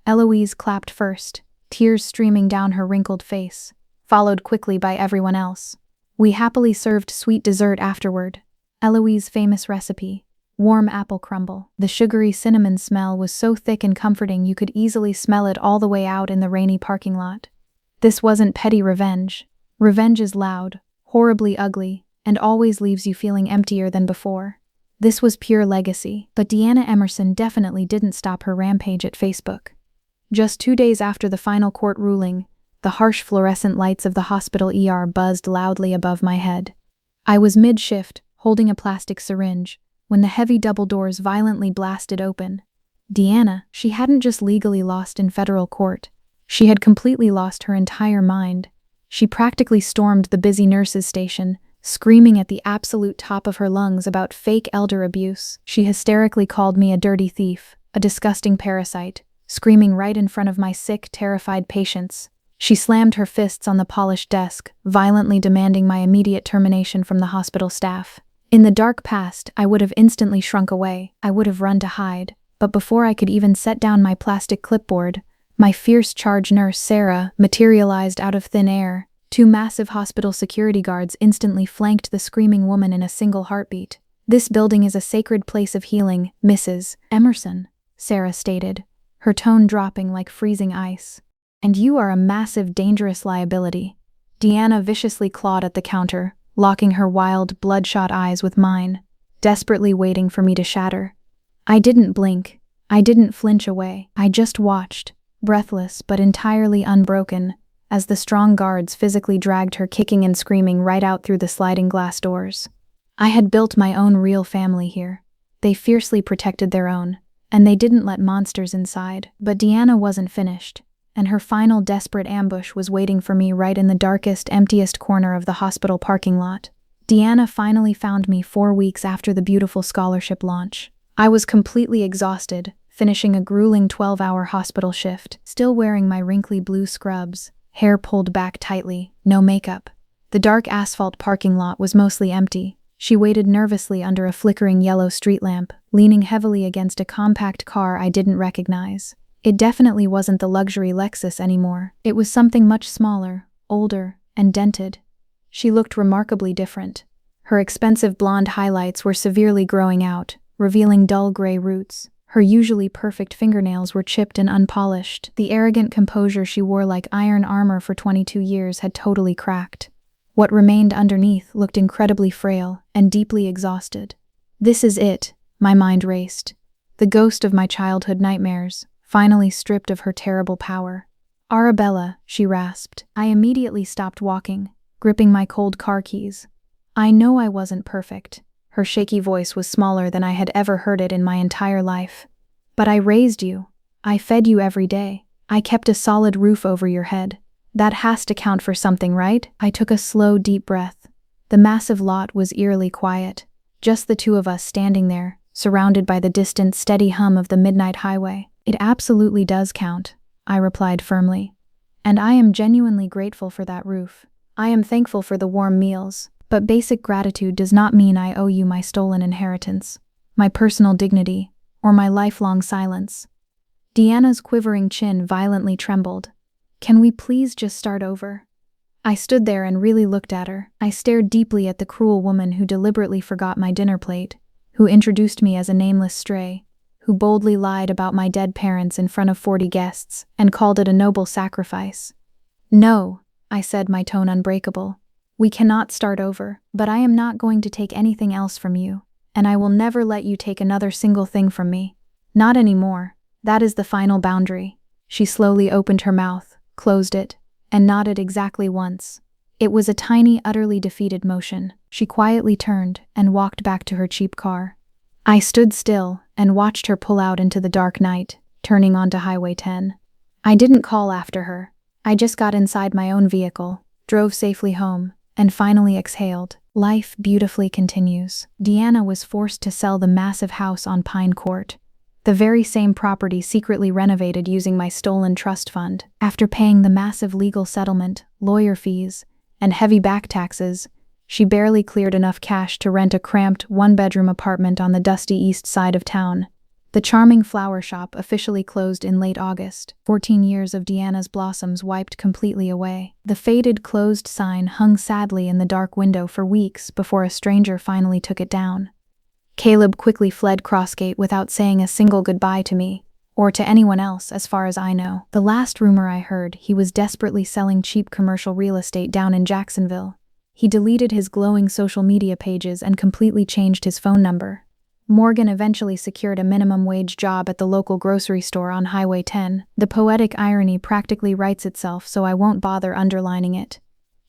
Eloise clapped first, tears streaming down her wrinkled face, followed quickly by everyone else. We happily served sweet dessert afterward. Eloise's famous recipe: warm apple crumble. The sugary cinnamon smell was so thick and comforting you could easily smell it all the way out in the rainy parking lot. This wasn't petty revenge. Revenge is loud, horribly ugly, and always leaves you feeling emptier than before. This was pure legacy. But Deanna Emerson definitely didn't stop her rampage at Facebook. Just 2 days after the final court ruling, the harsh fluorescent lights of the hospital ER buzzed loudly above my head. I was mid-shift, holding a plastic syringe, when the heavy double doors violently blasted open. Deanna, she hadn't just legally lost in federal court. She had completely lost her entire mind. She practically stormed the busy nurses' station, screaming at the absolute top of her lungs about fake elder abuse. She hysterically called me a dirty thief, a disgusting parasite, screaming right in front of my sick, terrified patients. She slammed her fists on the polished desk, violently demanding my immediate termination from the hospital staff. In the dark past, I would have instantly shrunk away. I would have run to hide. But before I could even set down my plastic clipboard, my fierce charge nurse, Sarah, materialized out of thin air, Two massive hospital security guards instantly flanked the screaming woman in a single heartbeat. "This building is a sacred place of healing, Mrs. Emerson," Sarah stated, her tone dropping like freezing ice. "And you are a massive, dangerous liability." Deanna viciously clawed at the counter, locking her wild, bloodshot eyes with mine, desperately waiting for me to shatter. I didn't blink. I didn't flinch away. I just watched, breathless but entirely unbroken, as the strong guards physically dragged her kicking and screaming right out through the sliding glass doors. I had built my own real family here. They fiercely protected their own, and they didn't let monsters inside. But Deanna wasn't finished, and her final desperate ambush was waiting for me right in the darkest, emptiest corner of the hospital parking lot. Deanna finally found me 4 weeks after the beautiful scholarship launch. I was completely exhausted, finishing a grueling 12-hour hospital shift, still wearing my wrinkly blue scrubs, hair pulled back tightly, no makeup. The dark asphalt parking lot was mostly empty. She waited nervously under a flickering yellow street lamp, leaning heavily against a compact car I didn't recognize. It definitely wasn't the luxury Lexus anymore. It was something much smaller, older, and dented. She looked remarkably different. Her expensive blonde highlights were severely growing out, revealing dull gray roots. Her usually perfect fingernails were chipped and unpolished. The arrogant composure she wore like iron armor for 22 years had totally cracked. What remained underneath looked incredibly frail and deeply exhausted. This is it, my mind raced. The ghost of my childhood nightmares, finally stripped of her terrible power. "Arabella," she rasped. I immediately stopped walking, gripping my cold car keys. "I know I wasn't perfect." Her shaky voice was smaller than I had ever heard it in my entire life. "But I raised you. I fed you every day. I kept a solid roof over your head. That has to count for something, right?" I took a slow, deep breath. The massive lot was eerily quiet, just the two of us standing there, surrounded by the distant, steady hum of the midnight highway. "It absolutely does count," I replied firmly. "And I am genuinely grateful for that roof. I am thankful for the warm meals, but basic gratitude does not mean I owe you my stolen inheritance, my personal dignity, or my lifelong silence." Deanna's quivering chin violently trembled. "Can we please just start over?" I stood there and really looked at her. I stared deeply at the cruel woman who deliberately forgot my dinner plate, who introduced me as a nameless stray, who boldly lied about my dead parents in front of 40 guests and called it a noble sacrifice. "No," I said, my tone unbreakable. "We cannot start over, but I am not going to take anything else from you, and I will never let you take another single thing from me. Not anymore. That is the final boundary." She slowly opened her mouth, closed it, and nodded exactly once. It was a tiny, utterly defeated motion. She quietly turned and walked back to her cheap car. I stood still and watched her pull out into the dark night, turning onto Highway 10. I didn't call after her. I just got inside my own vehicle, drove safely home, and finally exhaled. Life beautifully continues. Deanna was forced to sell the massive house on Pine Court, the very same property secretly renovated using my stolen trust fund. After paying the massive legal settlement, lawyer fees, and heavy back taxes, she barely cleared enough cash to rent a cramped, one-bedroom apartment on the dusty east side of town. The charming flower shop officially closed in late August. 14 years of Deanna's blossoms wiped completely away. The faded closed sign hung sadly in the dark window for weeks before a stranger finally took it down. Caleb quickly fled Crossgate without saying a single goodbye to me, or to anyone else as far as I know. The last rumor I heard, he was desperately selling cheap commercial real estate down in Jacksonville. He deleted his glowing social media pages and completely changed his phone number. Morgan eventually secured a minimum wage job at the local grocery store on Highway 10. The poetic irony practically writes itself, so I won't bother underlining it.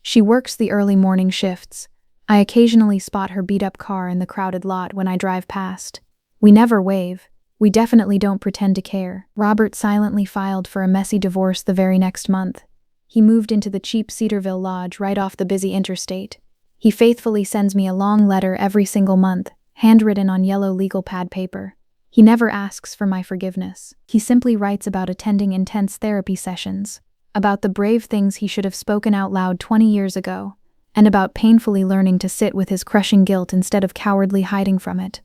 She works the early morning shifts. I occasionally spot her beat-up car in the crowded lot when I drive past. We never wave. We definitely don't pretend to care. Robert silently filed for a messy divorce the very next month. He moved into the cheap Cedarville Lodge right off the busy interstate. He faithfully sends me a long letter every single month, handwritten on yellow legal pad paper. He never asks for my forgiveness. He simply writes about attending intense therapy sessions, about the brave things he should have spoken out loud 20 years ago, and about painfully learning to sit with his crushing guilt instead of cowardly hiding from it.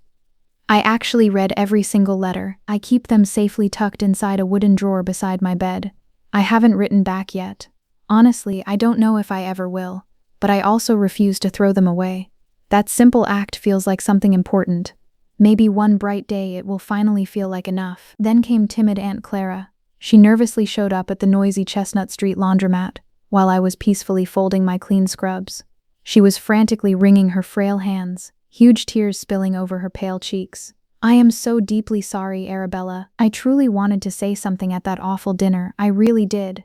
I actually read every single letter. I keep them safely tucked inside a wooden drawer beside my bed. I haven't written back yet. Honestly, I don't know if I ever will, but I also refuse to throw them away. That simple act feels like something important. Maybe one bright day it will finally feel like enough. Then came timid Aunt Clara. She nervously showed up at the noisy Chestnut Street laundromat, while I was peacefully folding my clean scrubs. She was frantically wringing her frail hands, huge tears spilling over her pale cheeks. "I am so deeply sorry, Arabella. I truly wanted to say something at that awful dinner, I really did.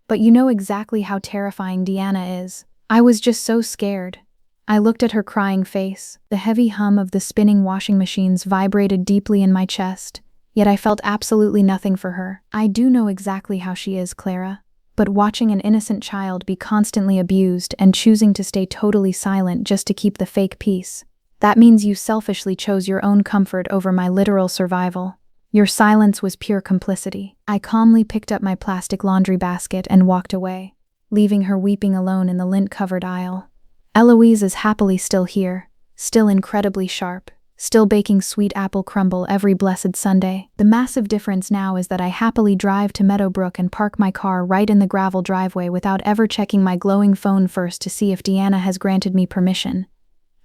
But you know exactly how terrifying Deanna is. I was just so scared." I looked at her crying face. The heavy hum of the spinning washing machines vibrated deeply in my chest, yet I felt absolutely nothing for her. "I do know exactly how she is, Clara. But watching an innocent child be constantly abused and choosing to stay totally silent just to keep the fake peace, that means you selfishly chose your own comfort over my literal survival. Your silence was pure complicity." I calmly picked up my plastic laundry basket and walked away, leaving her weeping alone in the lint-covered aisle. Eloise is happily still here, still incredibly sharp, still baking sweet apple crumble every blessed Sunday. The massive difference now is that I happily drive to Meadowbrook and park my car right in the gravel driveway without ever checking my glowing phone first to see if Deanna has granted me permission.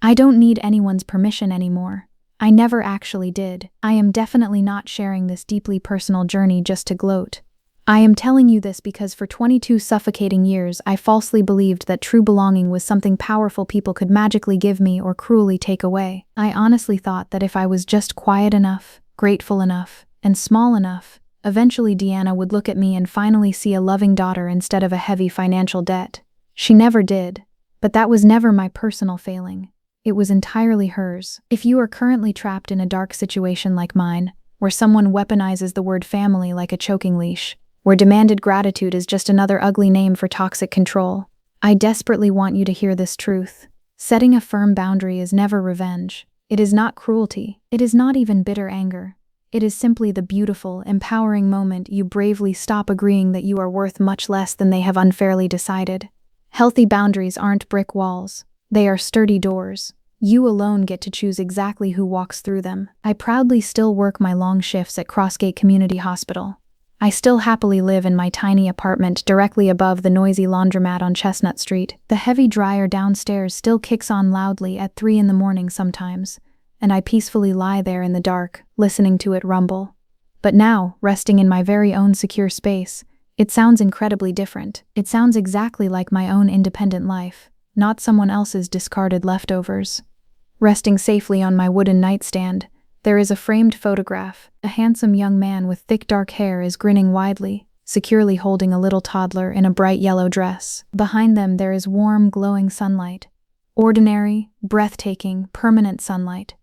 I don't need anyone's permission anymore. I never actually did. I am definitely not sharing this deeply personal journey just to gloat. I am telling you this because for 22 suffocating years I falsely believed that true belonging was something powerful people could magically give me or cruelly take away. I honestly thought that if I was just quiet enough, grateful enough, and small enough, eventually Deanna would look at me and finally see a loving daughter instead of a heavy financial debt. She never did, but that was never my personal failing. It was entirely hers. If you are currently trapped in a dark situation like mine, where someone weaponizes the word family like a choking leash, where demanded gratitude is just another ugly name for toxic control, I desperately want you to hear this truth. Setting a firm boundary is never revenge. It is not cruelty. It is not even bitter anger. It is simply the beautiful, empowering moment you bravely stop agreeing that you are worth much less than they have unfairly decided. Healthy boundaries aren't brick walls. They are sturdy doors. You alone get to choose exactly who walks through them. I proudly still work my long shifts at Crossgate Community Hospital. I still happily live in my tiny apartment directly above the noisy laundromat on Chestnut Street. The heavy dryer downstairs still kicks on loudly at 3 in the morning sometimes, and I peacefully lie there in the dark, listening to it rumble. But now, resting in my very own secure space, it sounds incredibly different. It sounds exactly like my own independent life, not someone else's discarded leftovers. Resting safely on my wooden nightstand, there is a framed photograph. A handsome young man with thick dark hair is grinning widely, securely holding a little toddler in a bright yellow dress. Behind them there is warm, glowing sunlight. Ordinary, breathtaking, permanent sunlight.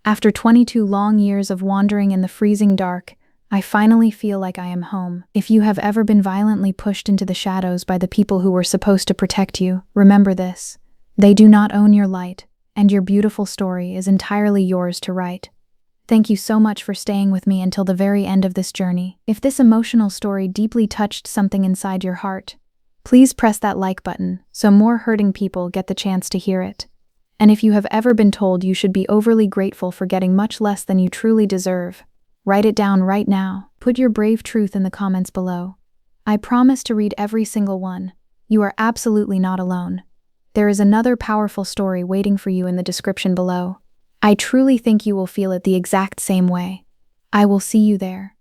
After 22 long years of wandering in the freezing dark, I finally feel like I am home. If you have ever been violently pushed into the shadows by the people who were supposed to protect you, remember this. They do not own your light, and your beautiful story is entirely yours to write. Thank you so much for staying with me until the very end of this journey. If this emotional story deeply touched something inside your heart, please press that like button so more hurting people get the chance to hear it. And if you have ever been told you should be overly grateful for getting much less than you truly deserve, write it down right now. Put your brave truth in the comments below. I promise to read every single one. You are absolutely not alone. There is another powerful story waiting for you in the description below. I truly think you will feel it the exact same way. I will see you there.